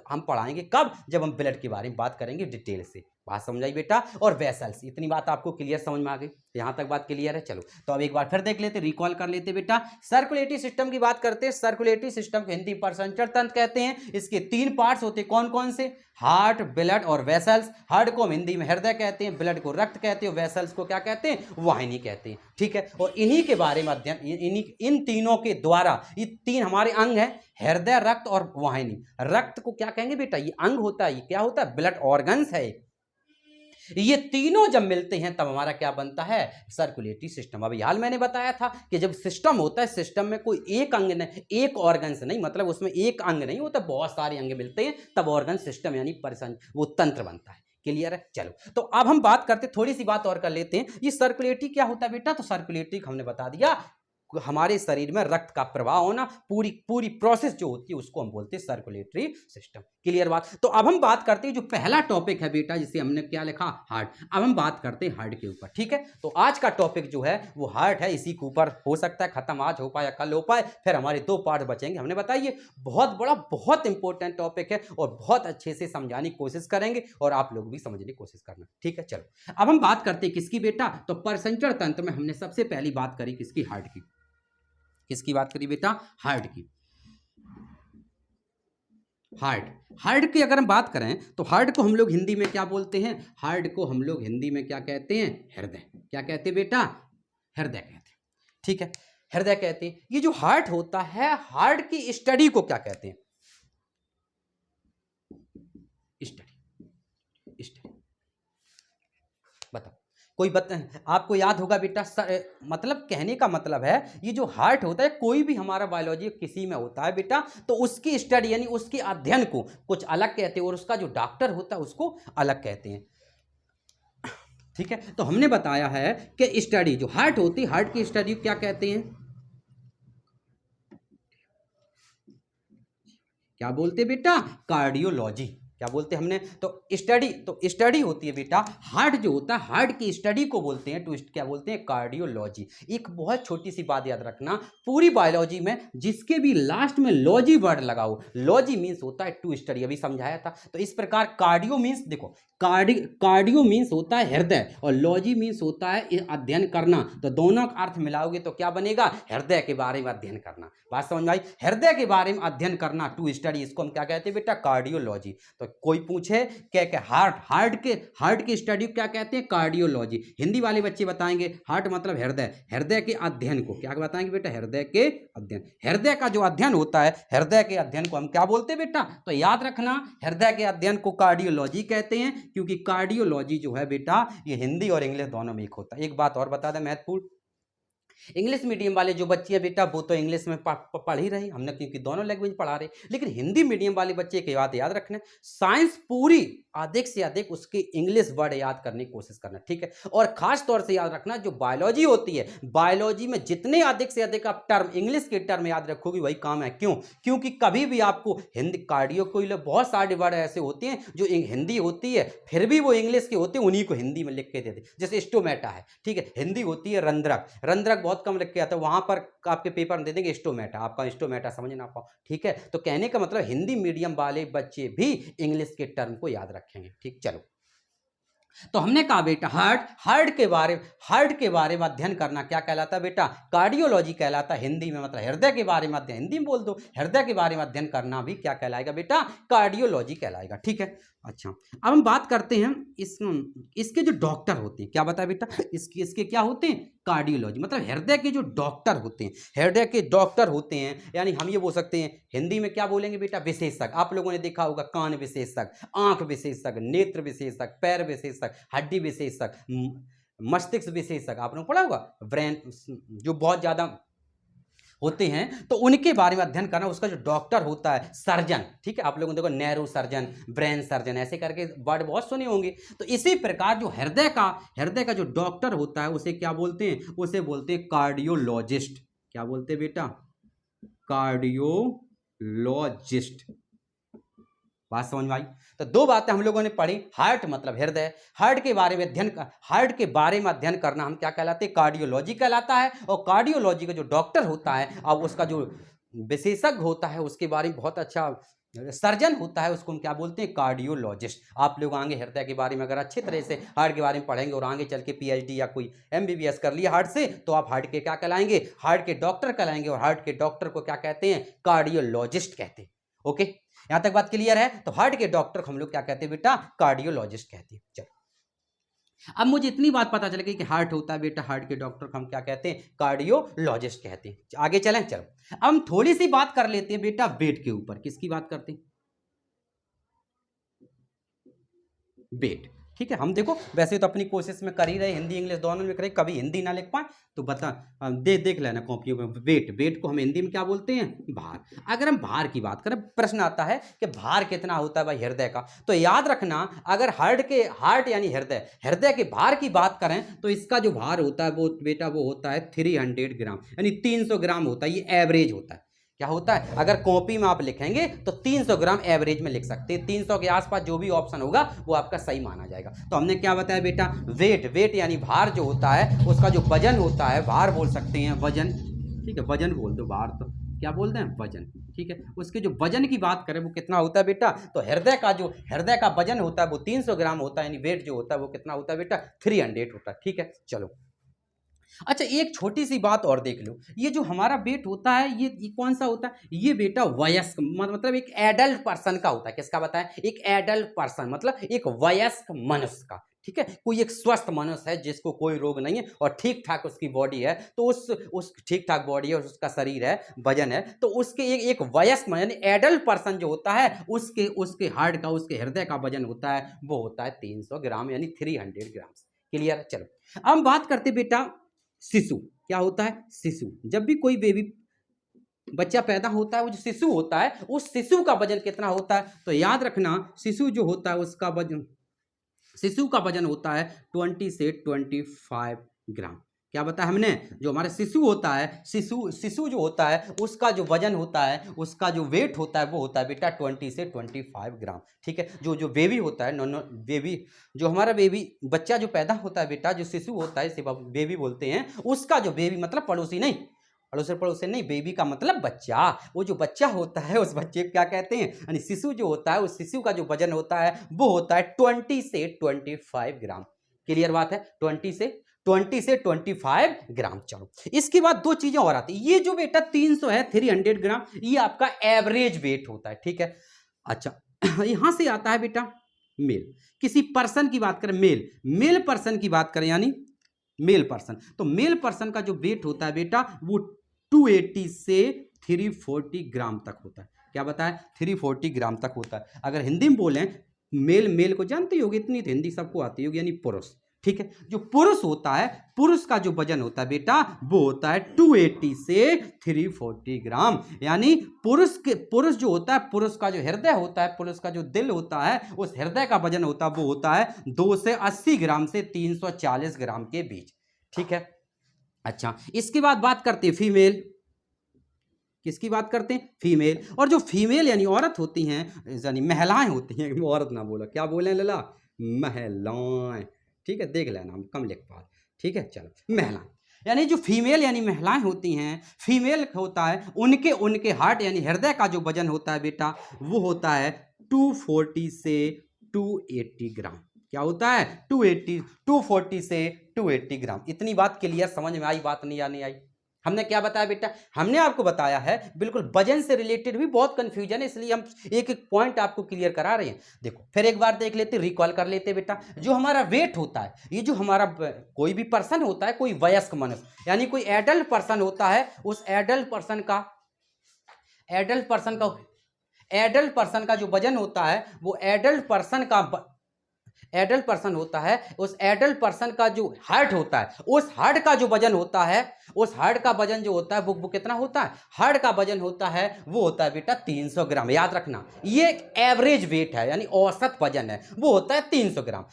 हम पढ़ाएंगे कब, जब हम ब्लड के बारे में बात करेंगे डिटेल से। बात समझाई बेटा। और वेसल्स, इतनी बात आपको क्लियर समझ में आ गई, यहां तक बात क्लियर है। चलो तो अब एक बार फिर देख लेते, रिकॉल कर लेते बेटा। सर्कुलेटरी सिस्टम की बात करते हैं। सर्कुलेटरी सिस्टम को हिंदी परिसंचरण तंत्र कहते हैं। इसके 3 पार्ट्स होते हैं। कौन कौन से, हार्ट, ब्लड और वेसल्स। हार्ट को हम हिंदी में हृदय कहते हैं, ब्लड को रक्त कहते हैं, वेसल्स को क्या कहते हैं, वाहिनी कहते हैं। ठीक है, और इन्हीं के बारे में अध्ययन, इन तीनों के द्वारा, ये 3 हमारे अंग हैं, हृदय, रक्त और वाहिनी। रक्त को क्या कहेंगे बेटा, ये अंग होता है, ये क्या होता है, ब्लड ऑर्गन्स है। ये तीनों जब मिलते हैं तब हमारा क्या बनता है, सर्कुलेटरी सिस्टम। अभी हाल मैंने बताया था कि जब सिस्टम होता है, सिस्टम में कोई एक अंग नहीं, एक ऑर्गन से नहीं, मतलब उसमें एक अंग नहीं होता, बहुत सारे अंग मिलते हैं, तब ऑर्गन सिस्टम यानी वो तंत्र बनता है। क्लियर है। चलो तो अब हम बात करते, थोड़ी सी बात और कर लेते हैं। ये सर्कुलेटरी क्या होता है बेटा, तो सर्कुलेटरी हमने बता दिया हमारे शरीर में रक्त का प्रवाह होना, पूरी पूरी प्रोसेस जो होती है उसको हम बोलते हैं सर्कुलेटरी सिस्टम। क्लियर बात। तो अब हम बात करते हैं जो पहला टॉपिक है बेटा, जिसे हमने क्या लिखा, हार्ट। अब हम बात करते हैं हार्ट के ऊपर, ठीक है। तो आज का टॉपिक जो है वो हार्ट है, इसी के ऊपर हो सकता है खत्म आज हो पाए या कल हो पाए, फिर हमारे 2 पार्ट बचेंगे। हमने बताइए बहुत बड़ा बहुत इंपॉर्टेंट टॉपिक है और बहुत अच्छे से समझाने की कोशिश करेंगे और आप लोग भी समझने की कोशिश करना, ठीक है। चलो अब हम बात करते हैं किसकी बेटा, तो पाचन तंत्र में हमने सबसे पहली बात करी किसकी, हार्ट की। किसकी बात करी बेटा, हार्ट की। हार्ट की अगर हम बात करें तो हार्ट को हम लोग हिंदी में क्या बोलते हैं, हार्ट को हम लोग हिंदी में क्या कहते हैं, हृदय। क्या कहते हैं बेटा, हृदय कहते हैं, ठीक है, हृदय कहते हैं। ये जो हार्ट होता है, हार्ट की स्टडी को क्या कहते हैं, स्टडी। बताओ कोई आपको याद होगा बेटा, मतलब कहने का मतलब है ये जो हार्ट होता है, कोई भी हमारा बायोलॉजी किसी में होता है बेटा, तो उसकी स्टडी यानी उसके अध्ययन को कुछ अलग कहते हैं और उसका जो डॉक्टर होता है उसको अलग कहते हैं, ठीक है। तो हमने बताया है कि स्टडी जो हार्ट होती है, हार्ट की स्टडी क्या कहते हैं, क्या बोलते हैं बेटा, कार्डियोलॉजी। क्या बोलते हैं हमने, तो स्टडी होती है बेटा, हार्ट जो होता है हार्ट की स्टडी को बोलते हैं ट्विस्ट, क्या बोलते हैं, कार्डियोलॉजी। एक बहुत छोटी सी बात याद रखना, पूरी बायोलॉजी में जिसके भी लास्ट में लॉजी वर्ड लगाओ, लॉजी मींस होता है टू स्टडी, अभी समझाया था। तो इस प्रकार कार्डियो मींस, देखो कार्डियो मींस होता है हृदय और लॉजी मींस होता है अध्ययन करना, तो दोनों का अर्थ मिलाओगे तो क्या बनेगा, हृदय के बारे में अध्ययन करना। बात समझ में आई, हृदय के बारे में अध्ययन करना, टू स्टडी, इसको हम क्या कहते हैं बेटा, कार्डियोलॉजी। तो कोई पूछे क्या हार्ट की स्टडी क्या कहते हैं, कार्डियोलॉजी। हिंदी वाले बच्चे बताएंगे हार्ट मतलब हृदय, हृदय के अध्ययन को क्या बताएंगे बेटा, हृदय के अध्ययन। हृदय का जो अध्ययन होता है, हृदय के अध्ययन को हम क्या बोलते हैं बेटा, तो याद रखना हृदय के अध्ययन को कार्डियोलॉजी कहते हैं, क्योंकि कार्डियोलॉजी जो है बेटा ये हिंदी और इंग्लिश दोनों में एक होता है। एक बात और बता दें महत्वपूर्ण, इंग्लिश मीडियम वाले जो बच्चे हैं बेटा वो तो इंग्लिश में पढ़ ही रहे, हमने क्योंकि दोनों लैंग्वेज पढ़ा रहे, लेकिन हिंदी मीडियम वाले बच्चे की बात याद रखना, साइंस पूरी अधिक से अधिक उसके इंग्लिश वर्ड याद करने की कोशिश करना, ठीक है। और खास तौर से याद रखना जो बायोलॉजी होती है, बायोलॉजी में जितने अधिक से अधिक आप टर्म इंग्लिश के टर्म याद रखोगे वही काम है। क्यों, क्योंकि कभी भी आपको हिंदी कार्डियो को बहुत सारे वर्ड ऐसे होते हैं जो हिंदी होती है फिर भी वो इंग्लिश के होते हैं, उन्हीं को हिंदी में लिख के देते, जैसे स्टोमेटा है, ठीक है, हिंदी होती है रंध्रक, रंध्रक बहुत कम लिख के आता है, वहां पर आपके पेपर में दे देंगे स्टोमेटा, आपका स्टोमेटा समझ ना पाओ, ठीक है। तो कहने का मतलब हिंदी मीडियम वाले बच्चे भी इंग्लिश के टर्म को याद रखेंगे, ठीक। चलो तो हमने कहा बेटा हार्ट के बारे में अध्ययन करना क्या कहलाता है बेटा, कार्डियोलॉजी कहलाता है। हिंदी में मतलब हृदय के बारे में अध्ययन, हिंदी में बोल दो, हृदय के बारे में अध्ययन करना भी क्या कहलाएगा बेटा, कार्डियोलॉजी कहलाएगा, ठीक है। अच्छा अब हम बात करते हैं इसके जो डॉक्टर होते हैं, क्या बताया बेटा, इसके क्या होते हैं, कार्डियोलॉजी मतलब हृदय के जो डॉक्टर होते हैं, हृदय के डॉक्टर होते हैं, यानी हम ये बोल सकते हैं हिंदी में क्या बोलेंगे बेटा, विशेषज्ञ। आप लोगों ने देखा होगा कान विशेषज्ञ, आंख विशेषज्ञ, नेत्र विशेषज्ञ, पैर विशेषज्ञ, हड्डी विशेषज्ञ, मस्तिष्क विशेषज्ञ, आप लोगों को पढ़ा होगा, ब्रेन जो बहुत ज्यादा होते हैं, तो उनके बारे में अध्ययन करना, उसका जो डॉक्टर होता है, सर्जन, ठीक है। आप लोगों ने देखो नैरो सर्जन, ब्रेन सर्जन, ऐसे करके वर्ड बहुत सुने होंगे। तो इसी प्रकार जो हृदय का जो डॉक्टर होता है उसे क्या बोलते हैं, उसे बोलते हैं कार्डियोलॉजिस्ट। क्या बोलते हैं बेटा, कार्डियोलॉजिस्ट। बात समझ में आई। तो दो बातें हम लोगों ने पढ़ी, हार्ट मतलब हृदय, हार्ट के बारे में अध्ययन करना हम क्या कहलाते हैं, कार्डियोलॉजी कहलाता है। और कार्डियोलॉजी का जो डॉक्टर होता है, अब उसका जो विशेषज्ञ होता है, उसके बारे में बहुत अच्छा सर्जन होता है, उसको हम क्या बोलते हैं, कार्डियोलॉजिस्ट। आप लोग आगे हृदय के बारे में अगर अच्छे तरह से हार्ट के बारे में पढ़ेंगे और आगे चल के पीएचडी या कोई एमबीबीएस कर लिया हार्ट से, तो आप हार्ट के क्या कहलाएंगे, हार्ट के डॉक्टर कहलाएंगे। और हार्ट के डॉक्टर को क्या कहते हैं, कार्डियोलॉजिस्ट कहते हैं। ओके, यहां तक बात क्लियर है। तो हार्ट के डॉक्टर को हम लोग क्या कहते हैं बेटा, कार्डियोलॉजिस्ट कहते हैं। चलो अब मुझे इतनी बात पता चल गई कि हार्ट होता है बेटा, हार्ट के डॉक्टर को हम क्या कहते हैं, कार्डियोलॉजिस्ट कहते हैं। आगे चलें, चलो अब हम थोड़ी सी बात कर लेते हैं बेटा वेट के ऊपर। किसकी बात करते हैं, वेट। ठीक है। हम देखो वैसे तो अपनी कोशिश में कर ही रहे, हिंदी इंग्लिश दोनों में करें, कभी हिंदी ना लिख पाए तो बता देख लेना कॉपियों में। वेट को हम हिंदी में क्या बोलते हैं? भार। अगर हम भार की बात करें, प्रश्न आता है कि भार कितना होता है भाई हृदय का, तो याद रखना अगर हार्ट यानी हृदय के भार की बात करें तो इसका जो भार होता है वो बेटा वो होता है 300 ग्राम, यानी 300 ग्राम होता है। ये एवरेज होता है। क्या होता है? अगर कॉपी में आप लिखेंगे तो 300 ग्राम एवरेज में लिख सकते हैं। 300 के आसपास जो भी ऑप्शन होगा वो आपका सही माना जाएगा। तो हमने क्या बताया बेटा? वेट यानी भार जो होता है उसका जो वजन होता है, भार बोल सकते हैं, वजन, ठीक है, वजन बोल दो, भार तो क्या बोलते हैं? वजन, ठीक है। उसके जो वजन की बात करें वो कितना होता है बेटा? तो हृदय का वजन होता है वो 300 ग्राम होता है, यानी वेट जो होता है वो कितना होता है बेटा? 300 होता है। ठीक है, चलो। अच्छा, एक छोटी सी बात और देख लो, ये जो हमारा वेट होता है ये कौन सा होता है? ये बेटा वयस्क, मतलब एक एडल्ट पर्सन का होता है। किसका बताएं? एक एडल्ट पर्सन, मतलब एक वयस्क मनुष्य का। ठीक है, कोई एक स्वस्थ मनुष्य है जिसको कोई रोग नहीं है और ठीक ठाक उसकी बॉडी है, तो उस ठीक ठाक बॉडी है, उसका शरीर है, वजन है, तो उसके एक वयस्क यानी एडल्ट पर्सन जो होता है उसके हार्ट का, उसके हृदय का वजन होता है वो होता है 300 ग्राम, यानी 300 ग्राम। क्लियर? चलो अब हम बात करते बेटा शिशु। क्या होता है? शिशु। जब भी कोई बेबी बच्चा पैदा होता है, वो जो शिशु होता है उस शिशु का वजन कितना होता है? तो याद रखना शिशु जो होता है उसका वजन, शिशु का वजन होता है 20 से 25 ग्राम। क्या बताया हमने? जो हमारा शिशु होता है, शिशु जो होता है उसका जो वजन होता है, उसका जो वेट होता है वो होता है बेटा 20 से 25 ग्राम। ठीक है। जो बेबी होता है, नो बेबी, जो हमारा बेबी बच्चा जो पैदा होता है बेटा, जो शिशु होता है इसे बेबी बोलते हैं, उसका जो बेबी मतलब पड़ोसी नहीं, पड़ोसी नहीं, बेबी का मतलब बच्चा। वो जो बच्चा होता है उस बच्चे को क्या कहते हैं? यानी शिशु जो होता है उस शिशु का जो वजन होता है वो होता है 20 से 25 ग्राम। क्लियर बात है? 20 से 25 ग्राम। चलो, इसके बाद दो चीजें और आती है। ये जो बेटा 300 है, 300 ग्राम, ये आपका एवरेज वेट होता है। ठीक है। अच्छा, यहां से आता है बेटा मेल। किसी पर्सन की बात करें, मेल पर्सन की बात करें, यानी मेल पर्सन, तो मेल पर्सन का जो वेट होता है बेटा वो 280 से 340 ग्राम तक होता है। क्या बताया? 340 ग्राम तक होता है। अगर हिंदी में बोलें, मेल को जानते होगे, इतनी तो हिंदी सबको आती होगी, यानी पुरुष। ठीक है। जो पुरुष होता है, पुरुष का जो वजन होता है बेटा वो होता है 280 से 340 ग्राम, यानी पुरुष जो होता है, पुरुष का जो हृदय होता है, पुरुष का जो दिल होता है, उस हृदय का वजन होता है वो होता है 2 से 80 ग्राम से 340 ग्राम के बीच। ठीक है। अच्छा, इसके बाद बात करते हैं फीमेल। किसकी बात करते हैं? फीमेल। और जो फीमेल यानी औरत होती हैं, यानी महिलाएं होती हैं, औरत ना बोला, क्या बोले लला? महिलाएं। ठीक है, देख लेना, हम कम लिख पा। ठीक है, चलो, महिलाएं यानी जो फीमेल यानी महिलाएं होती हैं, फीमेल होता है उनके हार्ट यानी हृदय का जो वजन होता है बेटा वो होता है 240 से 280 ग्राम। क्या होता है? 240 से 280 ग्राम। इतनी बात क्लियर, समझ में आई? बात नहीं आई? हमने क्या बताया बेटा? हमने आपको बताया है बिल्कुल वजन से रिलेटेड भी बहुत कंफ्यूजन है, इसलिए हम एक एक पॉइंट आपको क्लियर करा रहे हैं। देखो फिर एक बार देख लेते, रिकॉल कर लेते बेटा। जो हमारा वेट होता है, ये जो हमारा कोई भी पर्सन होता है, कोई वयस्क मनुष्य यानी कोई एडल्ट पर्सन होता है, उस एडल्ट पर्सन का जो वजन होता है वो एडल्ट पर्सन होता है, उस एडल्ट पर्सन का जो हार्ट होता है, उस हार्ट का जो वजन होता है, उस हार्ट का वजन जो होता है वो कितना होता है? हार्ट का वजन होता है वो होता है बेटा 300 ग्राम। याद रखना, ये एक एवरेज वेट है, यानी औसत वजन है, वो होता है 300 ग्राम।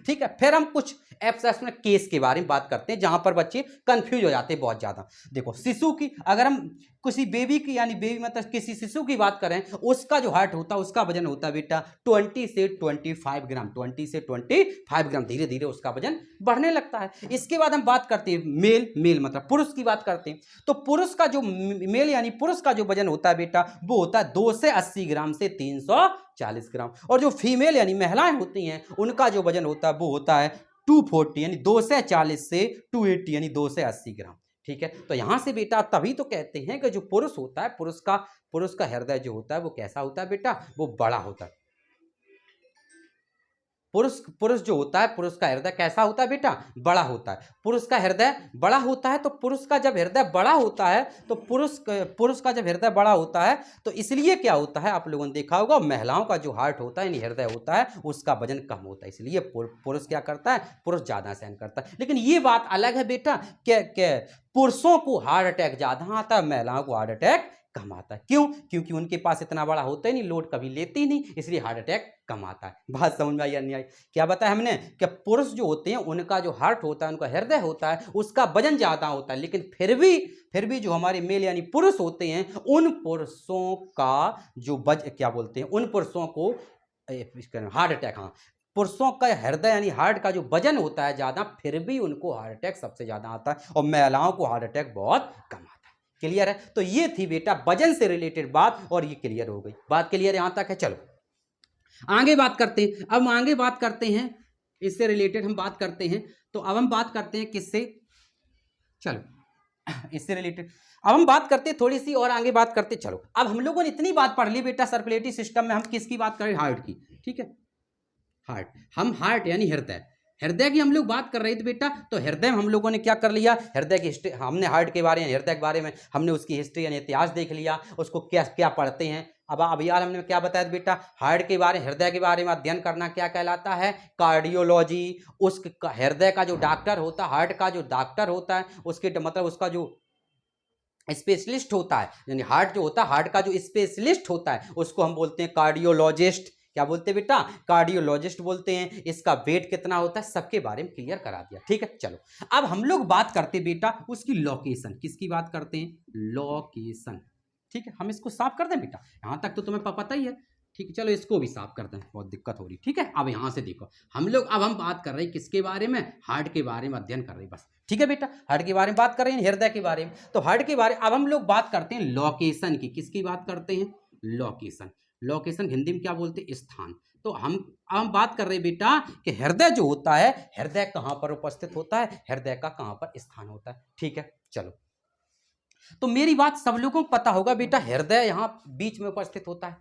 ठीक है। फिर हम कुछ एक्सेप्शनल केस के बारे में बात करते हैं जहां पर बच्चे कंफ्यूज हो जाते हैं बहुत ज्यादा। देखो शिशु की, अगर हम किसी बेबी की यानी बेबी मतलब किसी शिशु की बात करें, उसका जो हार्ट होता है, उसका वजन होता है बेटा 20 से 25 ग्राम। 20 से 25 ग्राम, धीरे धीरे उसका वजन बढ़ने लगता है। इसके बाद हम बात करते हैं मेल मतलब पुरुष की बात करते हैं, तो पुरुष का जो मेल यानी पुरुष का जो वजन होता है बेटा वो होता है 2 से 80 ग्राम से 340 ग्राम। और जो फीमेल यानी महिलाएं होती हैं, उनका जो वजन होता है वो होता है 240 यानी 240 से 280 यानी 2 से 80 ग्राम। ठीक है। तो यहां से बेटा तभी तो कहते हैं कि जो पुरुष होता है, पुरुष का हृदय जो होता है वो कैसा होता है बेटा? वो बड़ा होता है। पुरुष पुरुष जो होता है, पुरुष का हृदय कैसा होता है बेटा, बड़ा होता है। पुरुष का हृदय बड़ा होता है, तो पुरुष का जब हृदय बड़ा होता है तो पुरुष का जब हृदय बड़ा होता है तो इसलिए क्या होता है, आप लोगों ने देखा होगा, महिलाओं का जो हार्ट होता है यानी हृदय होता है उसका वजन कम होता है, इसलिए पुरुष क्या करता है, पुरुष ज्यादा सहन करता है। लेकिन ये बात अलग है बेटा कि पुरुषों को हार्ट अटैक ज्यादा आता है, महिलाओं को हार्ट अटैक कम आता है। क्यों? क्योंकि उनके पास इतना बड़ा होता ही नहीं, लोड कभी लेती ही नहीं, इसलिए हार्ट अटैक कम आता है। बात समझ में आई या नहीं आई? क्या बताया हमने कि पुरुष जो होते हैं उनका जो हार्ट होता है, उनका हृदय होता है, उसका वजन ज्यादा होता है, लेकिन फिर भी जो हमारे मेल यानी पुरुष होते हैं, उन पुरुषों का जो क्या बोलते हैं, उन पुरुषों को हार्ट अटैक, हाँ, पुरुषों का हृदय यानी हार्ट का जो वजन होता है ज्यादा, फिर भी उनको हार्ट अटैक सबसे ज्यादा आता है और महिलाओं को हार्ट अटैक बहुत कम आता है। क्लियर है? तो ये थी बेटा वजन से रिलेटेड बात और ये क्लियर हो गई। बात क्लियर यहां तक है? चलो आगे बात करते हैं। अब आगे बात करते हैं, इससे रिलेटेड हम बात करते हैं। तो अब हम बात करते हैं किससे, चलो इससे रिलेटेड अब हम बात करते हैं, थोड़ी सी और आगे बात करते। चलो अब हम लोगों ने इतनी बात पढ़ ली बेटा सर्कुलेटरी सिस्टम में, हम किसकी बात करें, हार्ट की। ठीक है, हार्ट, हम हार्ट यानी हृदय, हृदय की हम लोग बात कर रहे थे बेटा। तो हृदय में हम लोगों ने क्या कर लिया, हृदय की हिस्ट्री, हमने हार्ट के बारे में, हृदय के बारे में हमने उसकी हिस्ट्री यानी इतिहास देख लिया, उसको क्या क्या पढ़ते हैं। अब यार हमने क्या बताया बेटा, हार्ट के बारे में, हृदय के बारे में अध्ययन करना क्या कहलाता है, कार्डियोलॉजी। उस हृदय का जो डॉक्टर होता है, हार्ट का जो डॉक्टर होता है, उसके मतलब उसका जो स्पेशलिस्ट होता है, यानी हार्ट जो होता है, हार्ट का जो स्पेशलिस्ट होता है उसको हम बोलते हैं कार्डियोलॉजिस्ट। क्या बोलते हैं बेटा, कार्डियोलॉजिस्ट बोलते हैं। इसका वेट कितना होता है, सबके बारे में क्लियर करा दिया। ठीक है, चलो अब हम लोग बात करते हैं बेटा उसकी लोकेशन, किसकी बात करते हैं, लोकेशन। ठीक है, हम इसको साफ कर दें बेटा, यहां तक तो तुम्हें पता ही है। ठीक है, चलो इसको भी साफ कर दें, बहुत दिक्कत हो रही। ठीक है, अब यहां से देखो हम लोग, अब हम बात कर रहे हैं किसके बारे में, हार्ट के बारे में अध्ययन कर रहे हैं बस। ठीक है बेटा, हार्ट के बारे में बात कर रहे हैं, हृदय के बारे में। तो हार्ट के बारे, अब हम लोग बात करते हैं लोकेशन की, किसकी बात करते हैं, लोकेशन। लोकेशन हिंदी में क्या बोलते हैं, स्थान। तो हम बात कर रहे हैं बेटा कि हृदय जो होता है, हृदय कहां पर उपस्थित होता है, हृदय का कहां पर स्थान होता है। ठीक है, चलो तो मेरी बात सब लोगों को पता होगा बेटा, हृदय यहां बीच में उपस्थित होता है,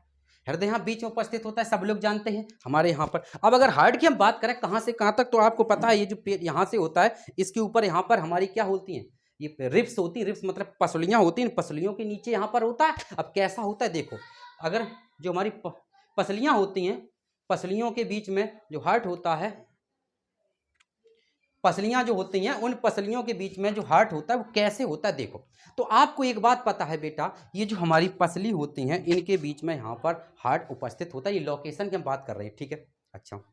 हृदय यहाँ बीच में उपस्थित होता है, सब लोग जानते हैं हमारे यहाँ पर। अब अगर हार्ट की हम बात करें कहाँ से कहाँ तक, तो आपको पता है ये जो पेट यहाँ से होता है, इसके ऊपर यहाँ पर हमारी क्या होती हैं, ये रिब्स होती है। रिब्स मतलब पसलियाँ होती हैं, पसलियों के नीचे यहाँ पर होता है। अब कैसा होता है देखो, अगर जो हमारी पसलियाँ होती हैं, पसलियों के बीच में जो हार्ट होता है, पसलियां जो होती हैं, उन पसलियों के बीच में जो हार्ट होता है वो कैसे होता है देखो। तो आपको एक बात पता है बेटा, ये जो हमारी पसली होती हैं इनके बीच में यहाँ पर हार्ट उपस्थित होता है। ये लोकेशन की हम बात कर रहे हैं। ठीक है, अच्छा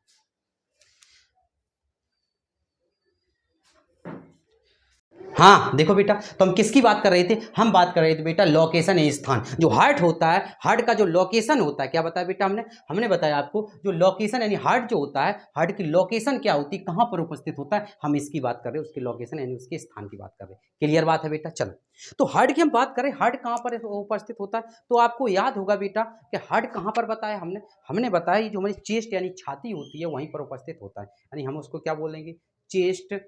हाँ देखो बेटा, तो हम किसकी बात कर रहे थे, हम बात कर रहे थे बेटा लोकेशन है, स्थान। जो हार्ट होता है, हार्ट का जो लोकेशन होता है, क्या बताया बेटा हमने बताया आपको, जो लोकेशन यानी हार्ट जो होता है, हार्ट की लोकेशन क्या होती है, कहाँ पर उपस्थित होता है, हम इसकी बात कर रहे हैं, उसकी लोकेशन यानी उसके स्थान की बात कर रहे हैं। क्लियर बात है बेटा? चलो तो हार्ट की हम बात करें, हार्ट कहाँ पर उपस्थित होता है, तो आपको याद होगा बेटा कि हार्ट कहाँ पर बताया हमने बताया जो हमारी चेस्ट यानी छाती होती है वहीं पर उपस्थित होता है, यानी हम उसको क्या बोलेंगे, चेस्ट,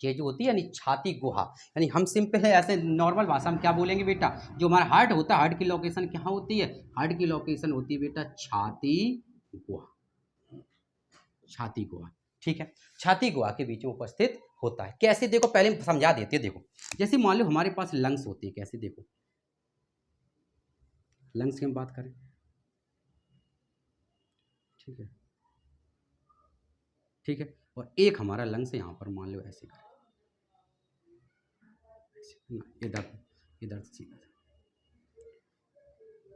ये जो होती है यानी छाती गुहा। यानी हम सिंपल है ऐसे नॉर्मल भाषा में क्या बोलेंगे बेटा, जो हमारा हार्ट होता है, हार्ट की लोकेशन कहाँ होती है, हार्ट की लोकेशन होती है बेटा छाती गुहा, छाती गुहा। ठीक है, छाती गुहा के बीच में उपस्थित होता है। कैसे देखो, पहले समझा देते हैं। देखो जैसे मान लो हमारे पास लंग्स होती है, कैसे देखो, लंग्स की हम बात करें, ठीक है, ठीक है, और एक हमारा लंग्स यहाँ पर मान लो ऐसे करें, इधर इधर सीधा,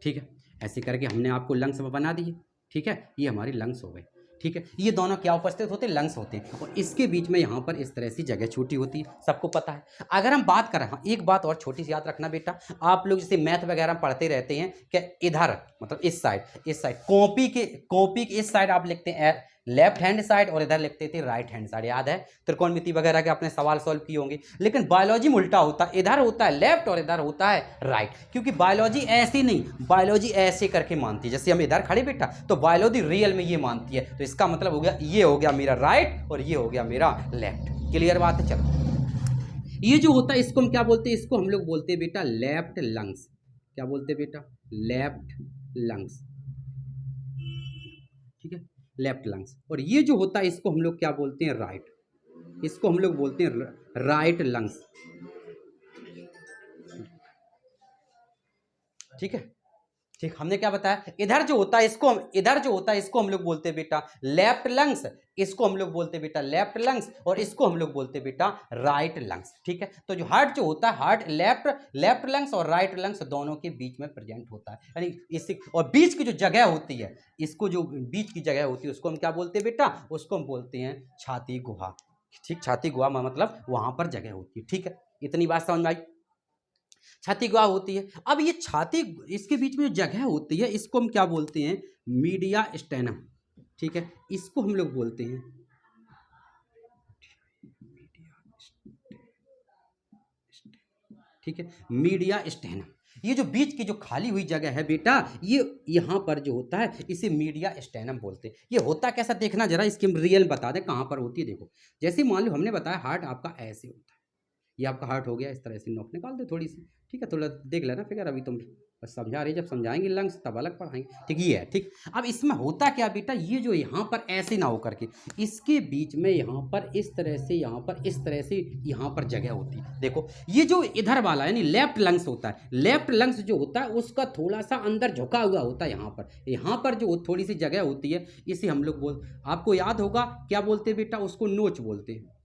ठीक है, ऐसे करके हमने आपको लंग्स बना दिए। ठीक है, ये हमारी लंग्स हो गए। ठीक है, ये दोनों क्या उपस्थित होते हैं, लंग्स होते हैं, और इसके बीच में यहाँ पर इस तरह से जगह छोटी होती है, सबको पता है। अगर हम बात करें, हाँ एक बात और छोटी सी याद रखना बेटा, आप लोग जैसे मैथ वगैरह पढ़ते रहते हैं कि इधर मतलब इस साइड कॉपी के इस साइड आप लिखते हैं लेफ्ट हैंड साइड और इधर लिखते थे राइट हैंड साइड, याद है, त्रिकोणमिति वगैरह के अपने सवाल सॉल्व किए होंगे। लेकिन बायोलॉजी में उल्टा होता है, इधर होता है लेफ्ट और इधर होता है राइट, क्योंकि बायोलॉजी ऐसी नहीं, बायोलॉजी ऐसे करके मानती है। जैसे हम इधर खड़े बेटा, तो बायोलॉजी रियल में ये मानती है, तो इसका मतलब हो गया ये हो गया मेरा राइट और ये हो गया मेरा लेफ्ट। क्लियर बात है? चलो ये जो होता है इसको हम क्या बोलते हैं, इसको हम लोग बोलते हैं बेटा लेफ्ट लंग्स। क्या बोलते हैं बेटा, लेफ्ट लंग्स। ठीक है, लेफ्ट लंग्स। और ये जो होता है इसको हम लोग क्या बोलते हैं, राइट, इसको हम लोग बोलते हैं राइट लंग्स। ठीक है, ठीक, हमने क्या बताया, इधर जो होता है इसको इधर जो होता है इसको हम लोग बोलते हैं बेटा लेफ्ट लंग्स, इसको हम लोग बोलते हैं बेटा लेफ्ट लंग्स, और इसको हम लोग बोलते हैं बेटा राइट लंग्स। ठीक है, तो जो हार्ट जो होता है, हार्ट लेफ्ट लंग्स और राइट लंग्स दोनों के बीच में प्रेजेंट होता है, यानी इसी, और बीच की जो जगह होती है, इसको जो बीच की जगह होती है उसको हम क्या बोलते हैं बेटा, उसको हम बोलते हैं छाती गुहा। ठीक, छाती गुहा मतलब वहां पर जगह होती है। ठीक है, इतनी बात समझ में आई। छाती गुहा होती है। अब ये छाती, इसके बीच में जो जगह होती है इसको हम क्या बोलते हैं, मीडिया स्टेनम। ठीक है, इसको हम लोग बोलते हैं ठीक है, मीडिया स्टेनम। ये जो बीच की जो खाली हुई जगह है बेटा, ये यहाँ पर जो होता है इसे मीडिया स्टेनम बोलते हैं। ये होता कैसा देखना जरा, इसकी हम रियल बता दें कहाँ पर होती है। देखो, जैसे मान लो हमने बताया हार्ट आपका ऐसे होता है, ये आपका हार्ट हो गया, इस तरह से नोक निकाल दे थोड़ी सी। ठीक है, थोड़ा देख लेना फिगर, अभी तुम बस समझा रही, जब समझाएंगे लंग्स तब अलग पढ़ाएंगे। ठीक, ये है। ठीक, अब इसमें होता क्या बेटा, ये जो यहाँ पर ऐसे ना हो करके इसके बीच में यहाँ पर इस तरह से, यहाँ पर इस तरह से, यहाँ पर जगह होती है। देखो, ये जो इधर वाला यानी लेफ्ट लंग्स होता है, लेफ्ट लंग्स जो होता है उसका थोड़ा सा अंदर झुका हुआ होता है। यहाँ पर जो थोड़ी सी जगह होती है इसे हम लोग आपको याद होगा क्या बोलते हैं बेटा, उसको नोच बोलते हैं।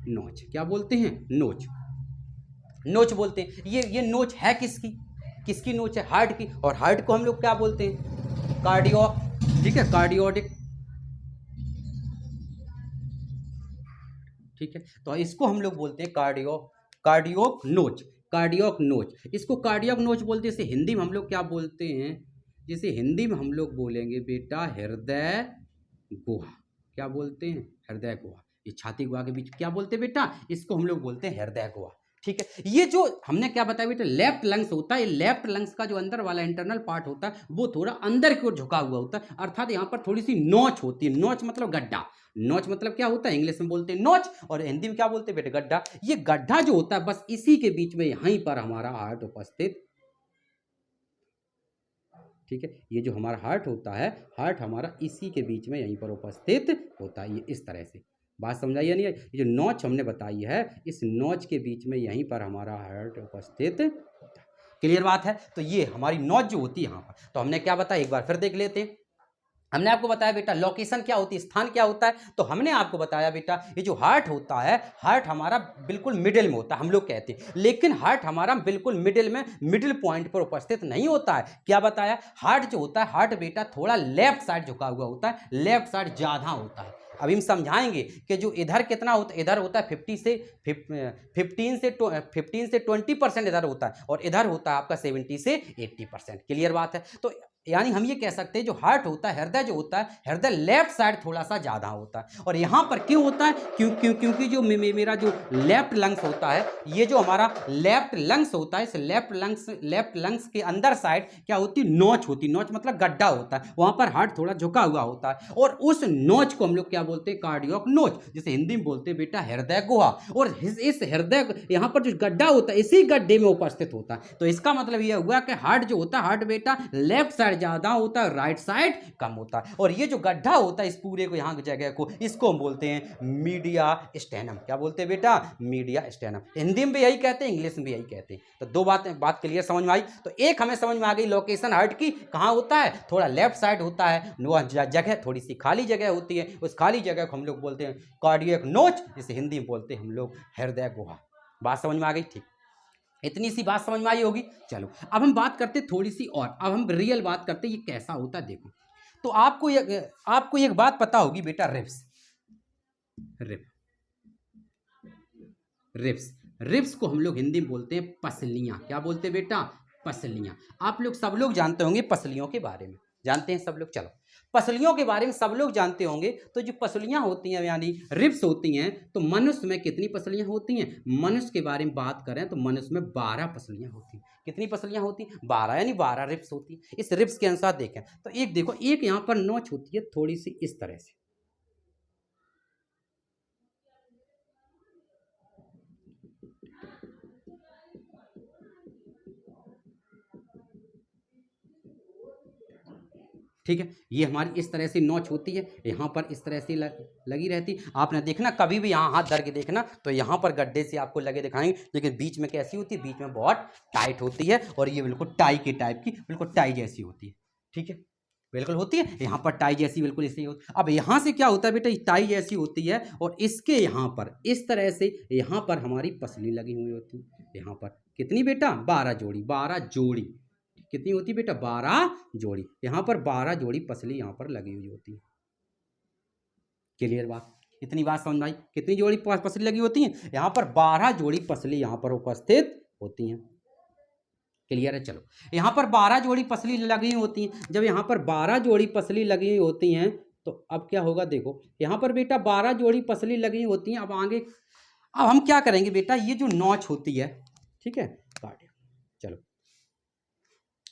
नोच क्या बोलते हैं, नोच, नोच बोलते हैं। ये नोच है किसकी, किसकी नोच है, हार्ट की। और हार्ट को हम लोग क्या बोलते हैं, कार्डियो। ठीक है, कार्डियोटिक। ठीक है, तो इसको हम लोग बोलते हैं कार्डियोक नोच, कार्डियोक नोच, इसको कार्डियोक नोच बोलते हैं। इसे हिंदी में हम लोग क्या बोलते हैं, जिसे हिंदी में हम लोग बोलेंगे बेटा हृदय गुहा। क्या बोलते हैं, हृदय गुहा। ये छाती गुहा के बीच क्या बोलते हैं बेटा, इसको हम लोग बोलते हैं हृदय गुहा। ठीक है, ये जो हमने क्या बताया बेटा, लेफ्ट लंग्स होता है, लेफ्ट लंग्स का जो अंदर वाला इंटरनल पार्ट होता है वो थोड़ा अंदर की ओर झुका हुआ होता है, अर्थात यहाँ पर थोड़ी सी नोच होती है। नोच मतलब गड्ढा, नोच मतलब क्या होता है, इंग्लिश में बोलते हैं नोच, और हिंदी में क्या बोलते हैं बेटा, गड्ढा। ये गड्ढा जो होता है बस इसी के बीच में यहीं पर हमारा हार्ट उपस्थित। ठीक है, ये जो हमारा हार्ट होता है, हार्ट हमारा इसी के बीच में यहीं पर उपस्थित होता है, ये इस तरह से। बात समझाइए नहीं है, ये जो नोच हमने बताई है, इस नोच के बीच में यहीं पर हमारा हार्ट उपस्थित होता है। क्लियर बात है, तो ये हमारी नोच जो होती है यहाँ पर, तो हमने क्या बताया एक बार फिर देख लेते हैं। हमने आपको बताया बेटा लोकेशन क्या होती है, स्थान क्या होता है, तो हमने आपको बताया बेटा ये जो हार्ट होता है, हार्ट हमारा बिल्कुल मिडिल में होता है, हम लोग कहते हैं, लेकिन हार्ट हमारा बिल्कुल मिडिल में, मिडिल पॉइंट पर उपस्थित नहीं होता है। क्या बताया, हार्ट जो होता है, हार्ट बेटा थोड़ा लेफ्ट साइड झुका हुआ होता है, लेफ्ट साइड ज़्यादा होता है। अभी हम समझाएंगे कि जो इधर कितना होता है, इधर होता है 15 से 20% इधर होता है, और इधर होता है आपका 70 से 80%। क्लियर बात है, तो यानी हम ये कह सकते हैं जो हार्ट होता है, हृदय जो होता है, हृदय लेफ्ट साइड थोड़ा सा ज़्यादा होता है। और यहाँ पर क्यों होता है, क्योंकि जो मेरा जो लेफ्ट लंग्स होता है, ये जो हमारा लेफ्ट लंग्स होता है, इस लेफ्ट लंग्स के अंदर साइड क्या होती है, नोच होती है। नोच मतलब गड्ढा होता है, वहाँ पर हार्ट थोड़ा झुका हुआ होता है, और उस नोच को हम लोग क्या बोलते हैं, कार्डियोक नोच, जिसे हिंदी में बोलते हैं बेटा हृदय गुहा। और इस हृदय, यहाँ पर जो गड्ढा होता है इसी गड्ढे में उपस्थित होता है। तो इसका मतलब यह हुआ कि हार्ट जो होता है, हार्ट बेटा लेफ्ट साइड ज्यादा होता है, राइट साइड कम होता है। और ये जो गड्ढा होता है इस पूरे को, यहाँ की जगह को, इसको हम बोलते हैं मीडिया स्टेनम। क्या बोलते हैं बेटा, मीडिया स्टेनम। हिंदी में भी यही कहते हैं, इंग्लिश में भी यही कहते हैं। तो दो बात क्लियर समझ में आई। तो एक हमें समझ में आ गई लोकेशन हार्ट की, कहाँ होता है, थोड़ा लेफ्ट साइड होता है, वह जगह थोड़ी सी खाली जगह होती है, उस खाली जगह को हम लोग बोलते हैं कार्डियक नोच, जिसे हिंदी में बोलते हैं हम लोग हृदय गुहा। बात समझ में आ गई, ठीक, इतनी सी बात समझ में आई होगी। चलो अब हम बात करते थोड़ी सी और, अब हम रियल बात करते ये कैसा होता है। देखो, तो आपको एक बात पता होगी बेटा, रिब्स, रिब रिब्स रिब्स को हम लोग हिंदी में बोलते हैं पसलियां। क्या बोलते हैं बेटा, पसलियां। आप लोग सब लोग जानते होंगे पसलियों के बारे में, जानते हैं सब लोग। चलो, पसलियों के बारे में सब लोग जानते होंगे। तो जो पसलियां होती हैं यानी रिब्स होती हैं, तो मनुष्य में कितनी पसलियां होती हैं, मनुष्य के बारे में बात करें तो मनुष्य में 12 पसलियां होती हैं। कितनी पसलियां होती हैं, 12, यानी 12 रिब्स होती हैं। इस रिब्स के अनुसार देखें तो एक देखो, एक यहाँ पर नोच होती है थोड़ी सी इस तरह से, ठीक है। ये हमारी इस तरह से नोच होती है, यहाँ पर इस तरह से लगी रहती। आपने देखना कभी भी यहाँ हाथ धर के देखना तो यहाँ पर गड्ढे से आपको लगे दिखाएंगे, लेकिन बीच में कैसी होती है, बीच में बहुत टाइट होती है और ये बिल्कुल टाई के टाइप की, बिल्कुल टाई जैसी होती है। ठीक है, बिल्कुल होती है यहाँ पर टाई जैसी, बिल्कुल ऐसी होती है। अब यहाँ से क्या होता है बेटा, टाई जैसी होती है और इसके यहाँ पर इस तरह से यहाँ पर हमारी पसली लगी हुई होती है। यहाँ पर कितनी बेटा, 12 जोड़ी, 12 जोड़ी कितनी होती है बेटा, 12 जोड़ी। यहाँ पर 12 जोड़ी पसली यहाँ पर लगी हुई होती है। क्लियर बात, इतनी बात समझ आई, कितनी जोड़ी पसली लगी होती है, यहाँ पर 12 जोड़ी पसली यहाँ पर उपस्थित होती हैं। क्लियर है। चलो, यहाँ पर 12 जोड़ी पसली लगी होती हैं। जब यहाँ पर 12 जोड़ी पसली लगी होती हैं तो अब क्या होगा, देखो यहाँ पर बेटा 12 जोड़ी पसली लगी होती हैं। अब आगे अब हम क्या करेंगे बेटा, ये जो नॉच होती है, ठीक है, काट। चलो,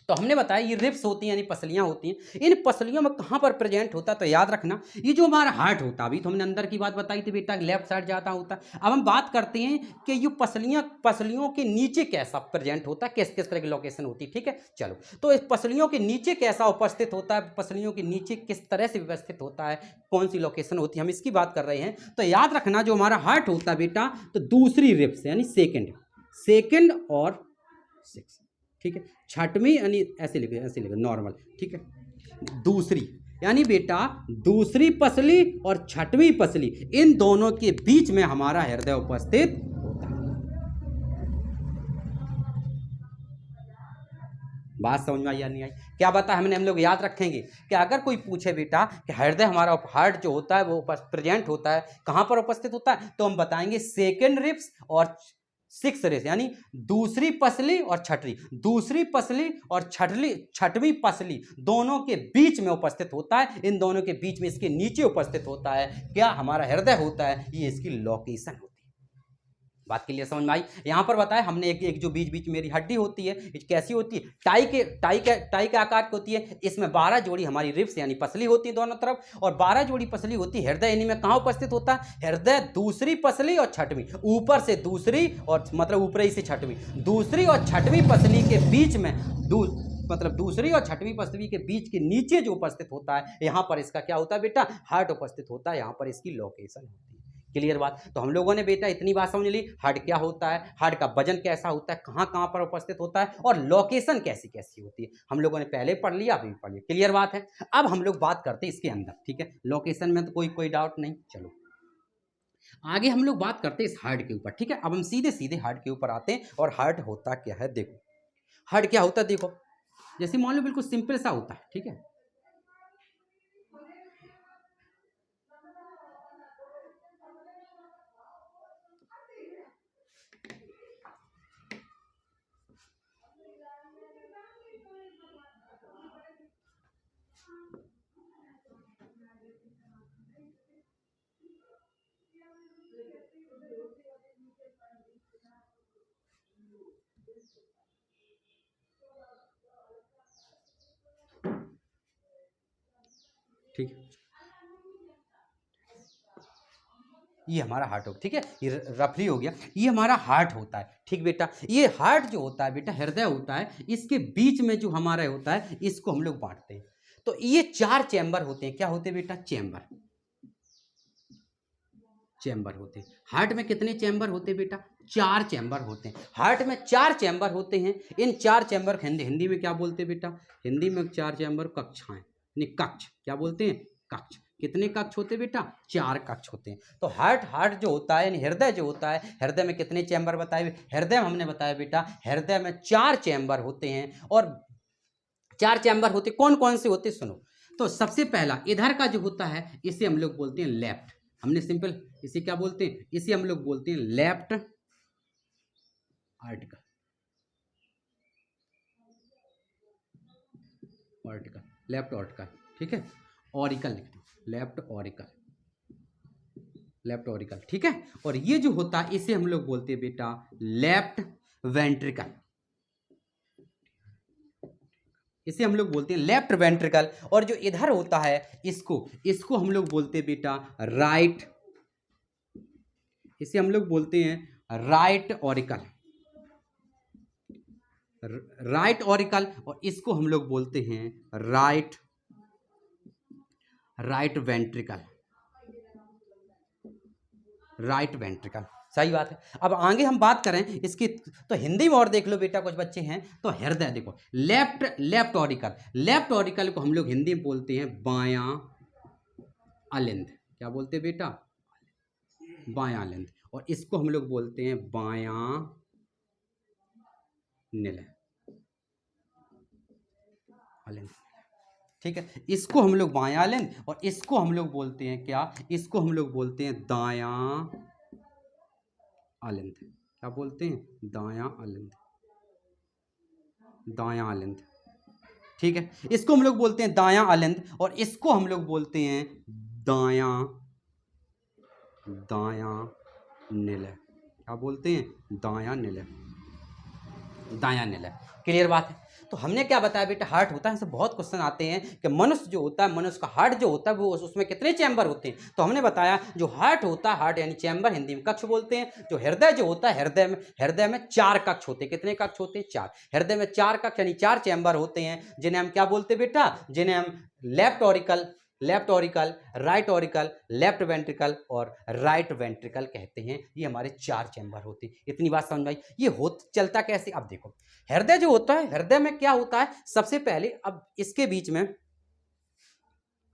तो हमने बताया ये रिब्स होती हैं यानी पसलियां होती हैं। इन पसलियों में कहाँ पर प्रेजेंट होता है, तो याद रखना ये जो हमारा हार्ट होता है, अभी तो हमने अंदर की बात बताई थी बेटा, लेफ्ट साइड जाता होता है। अब हम बात करते हैं कि ये पसलियों के नीचे कैसा प्रेजेंट होता है, किस किस तरह की लोकेशन होती है। ठीक है, चलो, तो इस पसलियों के नीचे कैसा उपस्थित होता है, पसलियों के नीचे किस तरह से व्यवस्थित होता है, कौन सी लोकेशन होती है, हम इसकी बात कर रहे हैं। तो याद रखना जो हमारा हार्ट होता है बेटा, तो दूसरी रिब्स यानी सेकेंड और 6, ठीक है, छठवीं यानी ऐसे लिखे नॉर्मल, ठीक है, दूसरी यानी बेटा दूसरी पसली और छठवीं पसली, इन दोनों के बीच में हमारा हृदय उपस्थित होता है। बात समझ में आई या नहीं आई, क्या बता हमने, हम लोग याद रखेंगे कि अगर कोई पूछे बेटा कि हृदय हमारा हार्ट जो होता है वो प्रेजेंट होता है कहां पर उपस्थित होता है, तो हम बताएंगे सेकेंड रिब्स और 6 रिब्स, यानी दूसरी पसली और छठवीं, दूसरी पसली और छठवीं पसली दोनों के बीच में उपस्थित होता है। इन दोनों के बीच में, इसके नीचे उपस्थित होता है क्या, हमारा हृदय होता है, ये इसकी लोकेशन होती है। बात के लिए समझ में आई। यहां पर बताया हमने एक जो बीच मेरी हड्डी होती है, कैसी होती है, टाई के आकार की होती है। इसमें 12 जोड़ी हमारी रिब्स यानी पसली होती है दोनों तरफ, और 12 जोड़ी पसली होती है हृदय, यानी में कहां उपस्थित होता है, हृदय दूसरी पसली और छठवीं, ऊपर से दूसरी और मतलब ऊपरी से छठवीं, दूसरी और छठवीं पसली के बीच में, मतलब दूसरी और छठवीं पसली के बीच के नीचे जो उपस्थित होता है, यहां पर इसका क्या होता है बेटा, हार्ट उपस्थित होता है, यहां पर इसकी लोकेशन होती है। क्लियर बात। तो हम लोगों ने बेटा इतनी बात समझ ली, हार्ट क्या होता है, हार्ट का वजन कैसा होता है, कहां कहां पर उपस्थित होता है, और लोकेशन कैसी कैसी होती है, हम लोगों ने पहले पढ़ लिया, अभी पढ़ लिया। क्लियर बात है। अब हम लोग बात करते हैं इसके अंदर, ठीक है, लोकेशन में तो कोई डाउट नहीं। चलो आगे हम लोग बात करते हैं इस हार्ट के ऊपर, ठीक है। अब हम सीधे सीधे हार्ट के ऊपर आते हैं, और हार्ट होता क्या है, देखो हार्ट क्या होता है, देखो जैसे मान लो बिल्कुल सिंपल सा होता है, ठीक है, ठीक है, ये हमारा हार्ट होगा, ठीक है, ये रफली हो गया, ये हमारा हार्ट होता है। ठीक बेटा, ये हार्ट जो होता है बेटा, हृदय होता है, इसके बीच में जो हमारा होता है, इसको हम लोग बांटते हैं। तो ये 4 चैम्बर होते हैं, क्या होते हैं बेटा, चैम्बर होते हैं। हार्ट में कितने चैम्बर होते हैं बेटा, 4 चैम्बर होते हैं। हार्ट में 4 चैम्बर होते हैं। इन 4 चैम्बर हिंदी में क्या बोलते हैं बेटा, हिंदी में 4 चैम्बर कक्षाएं, कक्ष क्या बोलते हैं, कक्ष। कितने कक्ष होते हैं बेटा, 4 कक्ष होते हैं। तो हार्ट जो होता है यानी हृदय जो होता है, हृदय में कितने चैम्बर बताए, हृदय में हमने बताया बेटा, हृदय में 4 चैम्बर होते हैं। और 4 चैम्बर होते कौन कौन से होते, सुनो। तो सबसे पहला इधर का जो होता है, इसे हम लोग बोलते हैं लेफ्ट, हमने सिंपल इसे क्या बोलते हैं, इसे हम लोग बोलते हैं लेफ्ट आर्टिकल, लेफ्ट ऑर्टिकल, ठीक है, ऑरिकल लिखते हैं, लेफ्ट ऑरिकल, ठीक है। और ये जो होता है इसे हम लोग बोलते हैं बेटा लेफ्ट वेंट्रिकल, इसे हम लोग बोलते हैं लेफ्ट वेंट्रिकल। और जो इधर होता है इसको हम लोग बोलते हैं बेटा राइट, इसे हम लोग बोलते हैं राइट ऑरिकल, और इसको हम लोग बोलते हैं right right ventricle, right ventricle, सही बात है। अब आगे हम बात करें इसकी, तो हिंदी में और देख लो बेटा, कुछ बच्चे हैं तो हृदय देखो, लेफ्ट ऑरिकल, लेफ्ट ऑरिकल को हम लोग हिंदी में बोलते हैं बायां अलिंद। क्या बोलते हैं बेटा? बायां अलिंद। और इसको हम लोग बोलते हैं बायां निलय अलिंद। ठीक है, इसको हम लोग बायां अलिंद, और इसको हम लोग बोलते हैं क्या? इसको हम लोग बोलते हैं दायां अलिंद। क्या बोलते हैं? दायां अलिंद, दायां अलिंद। ठीक है, इसको हम लोग बोलते हैं दायां अलिंद, और इसको हम लोग बोलते हैं दायां निलय। क्या बोलते हैं? दायां निलय, दायां निलय। क्लियर बात है? तो हमने क्या बताया बेटा, हार्ट होता है, इससे बहुत क्वेश्चन आते हैं कि मनुष्य जो होता है, मनुष्य का हार्ट जो होता है वो उसमें कितने चैम्बर होते हैं। तो हमने बताया जो हार्ट होता है, हार्ट यानी चैम्बर हिंदी में कक्ष बोलते हैं। जो हृदय जो होता है, हृदय में 4 कक्ष होते हैं। कितने कक्ष होते हैं? 4। हृदय में 4 कक्ष यानी 4 चैम्बर होते हैं, जिन्हें हम क्या बोलते हैं बेटा? जिन्हें हम left auricle, right auricle, left ventricle और राइट वेंट्रिकल कहते हैं। ये हमारे 4 चैम्बर होते हैं। इतनी बात समझ आई? ये चलता कैसे? अब देखो, हृदय जो होता है, हृदय में क्या होता है सबसे पहले, अब इसके बीच में,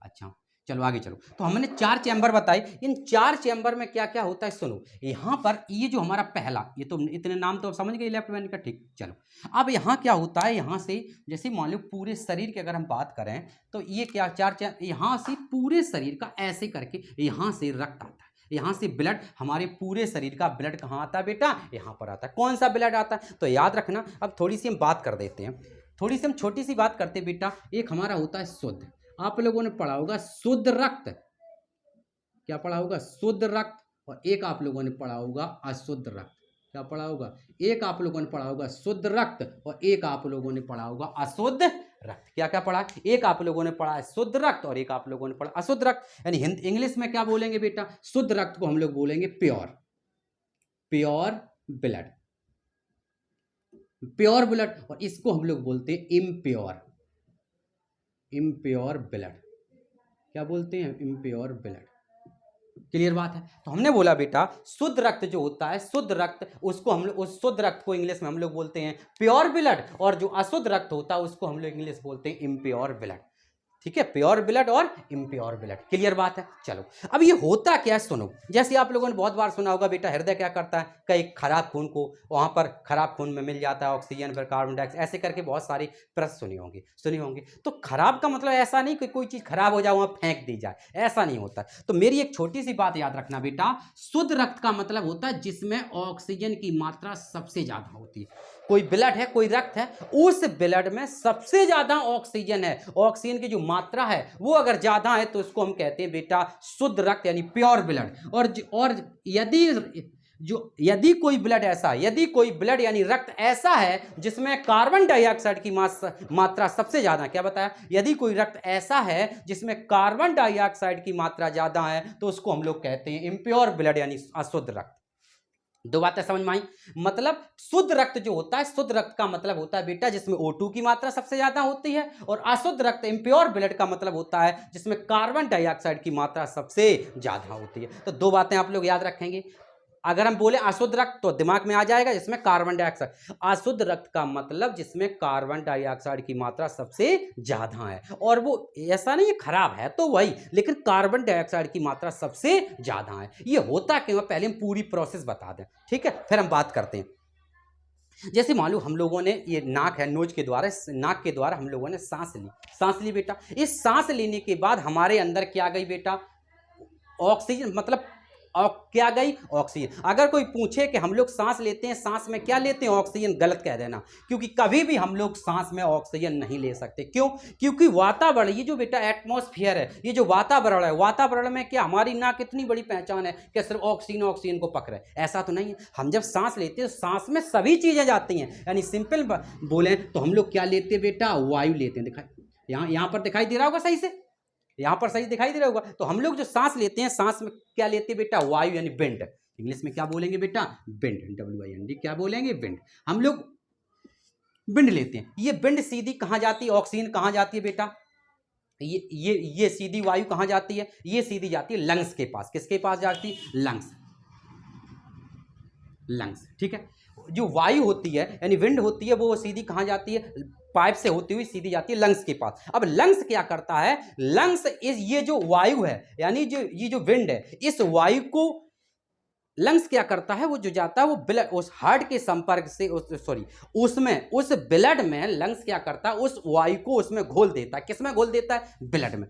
अच्छा चलो आगे चलो। तो हमने 4 चैम्बर बताए, इन 4 चैम्बर में क्या क्या होता है सुनो। यहाँ पर ये जो हमारा पहला, ये तो इतने नाम तो समझ गए लेफ्ट वेंट्रिकल, ठीक। चलो अब यहाँ क्या होता है, यहाँ से जैसे मान लो पूरे शरीर की अगर हम बात करें तो ये क्या 4 यहाँ से पूरे शरीर का ऐसे करके यहाँ से रक्त आता है, यहाँ से ब्लड, हमारे पूरे शरीर का ब्लड कहाँ आता है बेटा? यहाँ पर आता है। कौन सा ब्लड आता है? तो याद रखना। अब थोड़ी सी हम बात कर देते हैं, थोड़ी सी हम छोटी सी बात करते हैं बेटा। एक हमारा होता है शुद्ध, आप लोगों ने पढ़ा होगा शुद्ध रक्त। क्या पढ़ा होगा? शुद्ध रक्त। और एक आप लोगों ने पढ़ा होगा अशुद्ध रक्त। क्या पढ़ा होगा? एक आप लोगों ने पढ़ा होगा शुद्ध रक्त, और एक आप लोगों ने पढ़ा होगा अशुद्ध रक्त। क्या क्या पढ़ा? एक आप लोगों ने पढ़ा है शुद्ध रक्त, और एक आप लोगों ने पढ़ा अशुद्ध रक्त। यानी इंग्लिश में क्या बोलेंगे बेटा? शुद्ध रक्त को हम लोग बोलेंगे प्योर ब्लड, प्योर ब्लड। और इसको हम लोग बोलते हैं इम्प्योर ब्लड। क्या बोलते हैं? Impure blood. क्लियर बात है? तो हमने बोला बेटा शुद्ध रक्त जो होता है, शुद्ध रक्त, उसको हम लोग, उस शुद्ध रक्त को इंग्लिश में हम लोग बोलते हैं प्योर ब्लड, और जो अशुद्ध रक्त होता है उसको हम लोग इंग्लिश बोलते हैं इम्प्योर ब्लड। ठीक है, प्योर ब्लड और इम्प्योर ब्लड। क्लियर बात है? चलो अब ये होता क्या है सुनो। जैसे आप लोगों ने बहुत बार सुना होगा बेटा, हृदय क्या करता है, कई खराब खून को वहां पर खराब खून में मिल जाता है ऑक्सीजन, फिर कार्बन डाइऑक्साइड, ऐसे करके बहुत सारी प्रश्न सुनी होंगी। तो खराब का मतलब ऐसा नहीं कि कोई चीज खराब हो जाए वहां फेंक दी जाए, ऐसा नहीं होता। तो मेरी एक छोटी सी बात याद रखना बेटा, शुद्ध रक्त का मतलब होता है जिसमें ऑक्सीजन की मात्रा सबसे ज्यादा होती है। कोई ब्लड है, कोई रक्त है, उस ब्लड में सबसे ज्यादा ऑक्सीजन है, ऑक्सीजन की जो मात्रा है वो अगर ज्यादा है तो उसको हम कहते हैं बेटा शुद्ध रक्त यानी प्योर ब्लड। और यदि कोई ब्लड ऐसा, यदि कोई ब्लड यानी रक्त ऐसा है जिसमें कार्बन डाइऑक्साइड की मात्रा सबसे ज्यादा, क्या बताया? यदि कोई रक्त ऐसा है जिसमें कार्बन डाइऑक्साइड की मात्रा ज्यादा है तो उसको हम लोग कहते हैं इम्प्योर ब्लड यानी अशुद्ध रक्त। 2 बातें समझ में आई? मतलब शुद्ध रक्त जो होता है, शुद्ध रक्त का मतलब होता है बेटा जिसमें O2 की मात्रा सबसे ज्यादा होती है, और अशुद्ध रक्त इम्प्योर ब्लड का मतलब होता है जिसमें कार्बन डाइऑक्साइड की मात्रा सबसे ज्यादा होती है। तो 2 बातें आप लोग याद रखेंगे। अगर हम बोले अशुद्ध रक्त तो दिमाग में आ जाएगा जिसमें कार्बन डाइऑक्साइड, अशुद्ध रक्त का मतलब जिसमें कार्बन डाइऑक्साइड की मात्रा सबसे ज्यादा है, और वो ऐसा नहीं है खराब है तो वही, लेकिन कार्बन डाइऑक्साइड की मात्रा सबसे ज्यादा है। ये होता क्यों? पहले हम पूरी प्रोसेस बता दें, ठीक है, फिर हम बात करते हैं। जैसे मान लो हम लोगों ने ये नाक है, नोज के द्वारा, नाक के द्वारा हम लोगों ने सांस ली बेटा। इस सांस लेने के बाद हमारे अंदर क्या गई बेटा? ऑक्सीजन, मतलब और क्या गई? ऑक्सीजन। अगर कोई पूछे कि हम लोग सांस लेते हैं, सांस में क्या लेते हैं? ऑक्सीजन, गलत कह देना, क्योंकि कभी भी हम लोग सांस में ऑक्सीजन नहीं ले सकते। क्यों? क्योंकि वातावरण, ये जो बेटा एटमॉस्फेयर है, ये जो वातावरण है, वातावरण में क्या हमारी नाक इतनी बड़ी पहचान है कि सिर्फ ऑक्सीजन को पकड़े? ऐसा तो नहीं है। हम जब सांस लेते हैं, सांस में सभी चीजें जाती हैं, यानी सिंपल बोले तो हम लोग क्या लेते हैं बेटा? वायु लेते हैं। दिखाई यहाँ पर दिखाई दे रहा होगा सही से, यहां पर सही दिखाई दे रहा होगा। तो हम लोग जो सांस लेते हैं, सांस में क्या लेते हैं बेटा? वायु यानी विंड। इंग्लिश में क्या बोलेंगे बेटा? Wind, WIND। क्या बोलेंगे? विंड। हम लोग विंड लेते हैं। ये विंड सीधी कहां जाती है? ऑक्सीजन कहां जाती है बेटा? ये सीधी वायु कहाँ जाती है, ये सीधी जाती है लंग्स के पास। किसके पास जाती है, लंग्स, लंग्स, ठीक है। जो वायु होती है यानी विंड होती है वो सीधी कहाँ जाती है, पाइप से होती हुई सीधी जाती है लंग्स के पास। अब लंग्स क्या करता है, लंग्स इस ये जो वायु है यानी जो ये जो विंड है, इस वायु को लंग्स क्या करता है, वो जो जाता है वो ब्लड उस हार्ट के संपर्क से उसमें उस ब्लड में लंग्स क्या करता है, उस वायु को उसमें घोल देता है। किसमें घोल देता है, ब्लड में।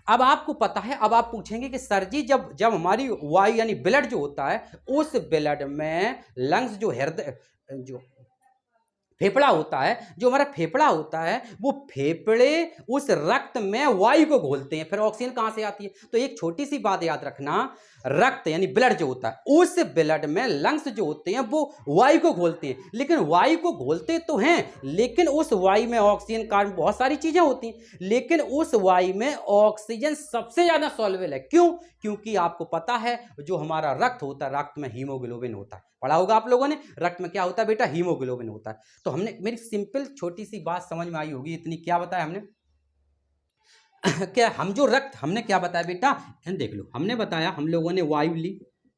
अब आपको पता है, अब आप पूछेंगे कि सर जी जब जब हमारी वायु यानी ब्लड जो होता है, उस ब्लड में लंग्स जो हृदय जो फेफड़ा होता है, जो हमारा फेफड़ा होता है, वो फेफड़े उस रक्त में वायु को घोलते हैं, फिर ऑक्सीजन कहाँ से आती है। तो एक छोटी सी बात याद रखना, रक्त यानी ब्लड जो होता है, उस ब्लड में लंग्स जो होते हैं वो वायु को घोलते हैं। लेकिन वायु को घोलते तो हैं, लेकिन उस वायु में ऑक्सीजन, कार्बन, बहुत सारी चीजें होती हैं, लेकिन उस वायु में ऑक्सीजन सबसे ज्यादा सॉल्युबल है। क्यों, क्योंकि आपको पता है जो हमारा रक्त होता है, रक्त में हीमोग्लोबिन होता है, पढ़ा होगा आप लोगों ने, रक्त में क्या होता है बेटा, हीमोग्लोबिन होता है। तो हमने, मेरी सिंपल छोटी सी बात समझ में आई होगी इतनी, क्या बताया हमने क्या हम जो रक्त, हमने क्या बताया बेटा, देख लो, हमने बताया हम लोगों ने वायु ली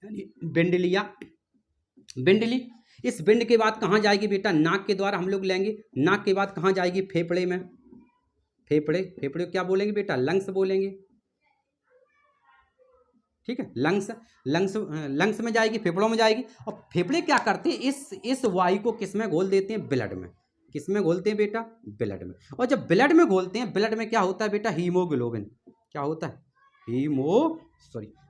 यानी बिंड लिया, बिंड ली। इस बिंड के बाद कहाँ जाएगी बेटा, नाक के द्वारा हम लोग लेंगे, नाक के बाद कहाँ जाएगी, फेफड़े में, फेफड़े, फेफड़े को क्या बोलेंगे बेटा, लंग्स बोलेंगे, ठीक है, लंग्स, लंग्स में जाएगी, फेफड़ों में जाएगी। और फेफड़े क्या करते हैं, इस वायु को किस में घोल देते हैं, ब्लड में। किस में घोलते हैं बेटा, ब्लड में। और जब ब्लड में घोलते हैं, ब्लड में क्या होता है बेटा, हीमोग्लोबिन, क्या होता है,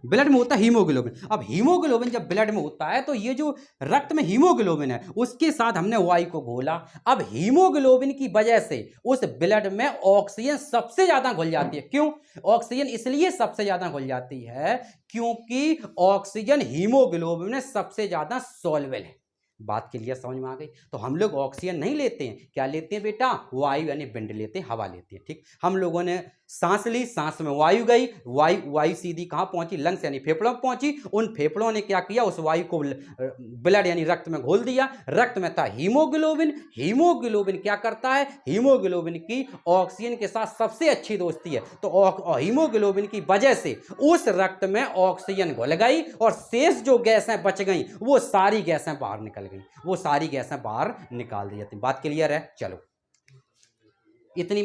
ब्लड में होता है हीमोग्लोबिन। अब हीमोग्लोबिन जब ब्लड में होता है तो ये जो रक्त में हीमोग्लोबिन है उसके साथ हमने वायु को घोला। अब हीमोग्लोबिन की वजह से उस ब्लड में ऑक्सीजन सबसे ज्यादा घुल जाती है। क्यों, ऑक्सीजन इसलिए सबसे ज्यादा घुल जाती है क्योंकि ऑक्सीजन हीमोग्लोबिन में सबसे ज्यादा सॉल्युबल है। बात क्लियर समझ में आ गई। तो हम लोग ऑक्सीजन नहीं लेते हैं, क्या लेते हैं बेटा, वायु यानी विंड लेते हैं, हवा लेते हैं। ठीक, हम लोगों ने सांस ली, सांस में वायु गई, वायु सीधी कहाँ पहुंची, लंग्स यानी फेफड़ों में पहुंची। उन फेफड़ों ने क्या किया, उस वायु को ब्लड यानी रक्त में घोल दिया। रक्त में था हीमोग्लोबिन, हीमोग्लोबिन क्या करता है, हीमोग्लोबिन की ऑक्सीजन के साथ सबसे अच्छी दोस्ती है। तो हीमोग्लोबिन की वजह से उस रक्त में ऑक्सीजन घुल गई और शेष जो गैसें बच गई वो सारी गैसें बाहर निकल गई, वो सारी गैसें बाहर निकाल दी जाती। बात क्लियर है, चलो इतनी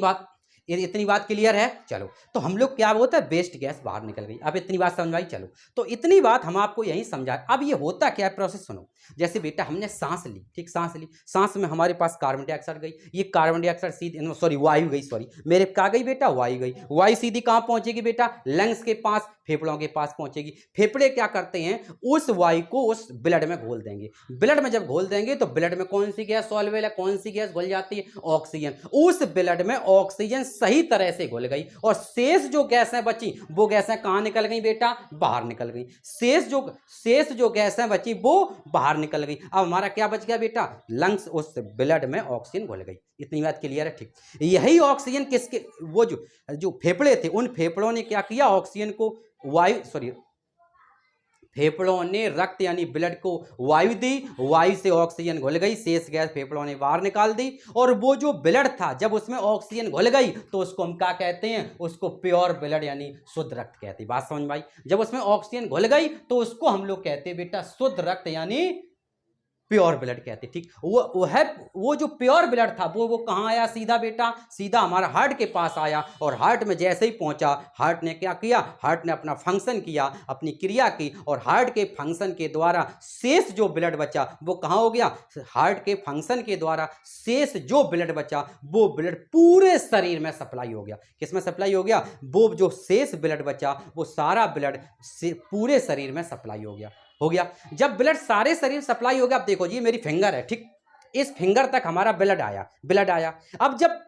बात क्लियर है। चलो, तो हम लोग क्या होता है, वेस्ट गैस बाहर निकल गई। अब इतनी बात समझ आई। चलो, तो इतनी बात हम आपको यही समझा। अब ये होता क्या है, प्रोसेस सुनो। जैसे बेटा हमने सांस ली, ठीक, सांस ली, सांस में हमारे पास कार्बन डाइऑक्साइड गई, ये कार्बन डाइऑक्साइड सीधी वायु गई, मेरे क्या गई बेटा, वायु गई। वायु सीधी कहाँ पहुंचेगी बेटा, लंग्स के पास, फेफड़ों के पास पहुंचेगी। फेफड़े क्या करते हैं, उस वायु को उस ब्लड में घोल देंगे। ब्लड में जब घोल देंगे तो ब्लड में कौन सी गैस सॉल्युबल है, कौन सी गैस घुल जाती है, ऑक्सीजन। उस ब्लड में ऑक्सीजन सही तरह से घुल गई और शेष जो गैसें बची वो गैसें कहाँ निकल गई बेटा, बाहर निकल गई। शेष जो गैसें बची वो बाहर निकल गई। अब हमारा क्या बच गया बेटा, लंग्स, उस ब्लड में ऑक्सीजन घुल गई। इतनी बात क्लियर है। ठीक, यही ऑक्सीजन किसके, वो जो फेफड़े थे, उन फेफड़ों ने क्या किया, ऑक्सीजन को फेफड़ों ने रक्त यानी ब्लड को वायु दी, वायु से ऑक्सीजन घुल गई, शेष गैस फेफड़ों ने बाहर निकाल दी। और वो जो ब्लड था, जब उसमें ऑक्सीजन घुल गई तो उसको हम क्या कहते हैं, उसको प्योर ब्लड यानी शुद्ध रक्त कहते हैं। बात समझ में आई। जब उसमें ऑक्सीजन घुल गई तो उसको हम लोग कहते हैं बेटा शुद्ध रक्त यानी प्योर ब्लड कहते हैं। ठीक, वो जो प्योर ब्लड था वो कहाँ आया, सीधा बेटा, सीधा हमारा हार्ट के पास आया। और हार्ट में जैसे ही पहुंचा, हार्ट ने क्या किया, हार्ट ने अपना फंक्शन किया, अपनी क्रिया की, और हार्ट के फंक्शन के द्वारा शेष जो ब्लड बचा वो कहाँ हो गया, हार्ट के फंक्शन के द्वारा शेष जो ब्लड बचा वो ब्लड पूरे शरीर में सप्लाई हो गया। किसमें सप्लाई हो गया, वो जो शेष ब्लड बचा वो सारा ब्लड पूरे शरीर में सप्लाई हो गया। जब ब्लड सारे शरीर सप्लाई हो गया, अब देखो जी मेरी फिंगर है, ठीक, इस फिंगर तक हमारा ब्लड आया। अब जब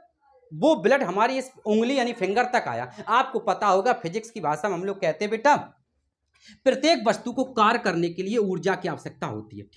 वो ब्लड हमारी इस उंगली यानी फिंगर तक आया, आपको पता होगा फिजिक्स की भाषा में हम लोग कहते हैं बेटा प्रत्येक वस्तु को कार्य करने के लिए ऊर्जा की आवश्यकता होती है। ठीक।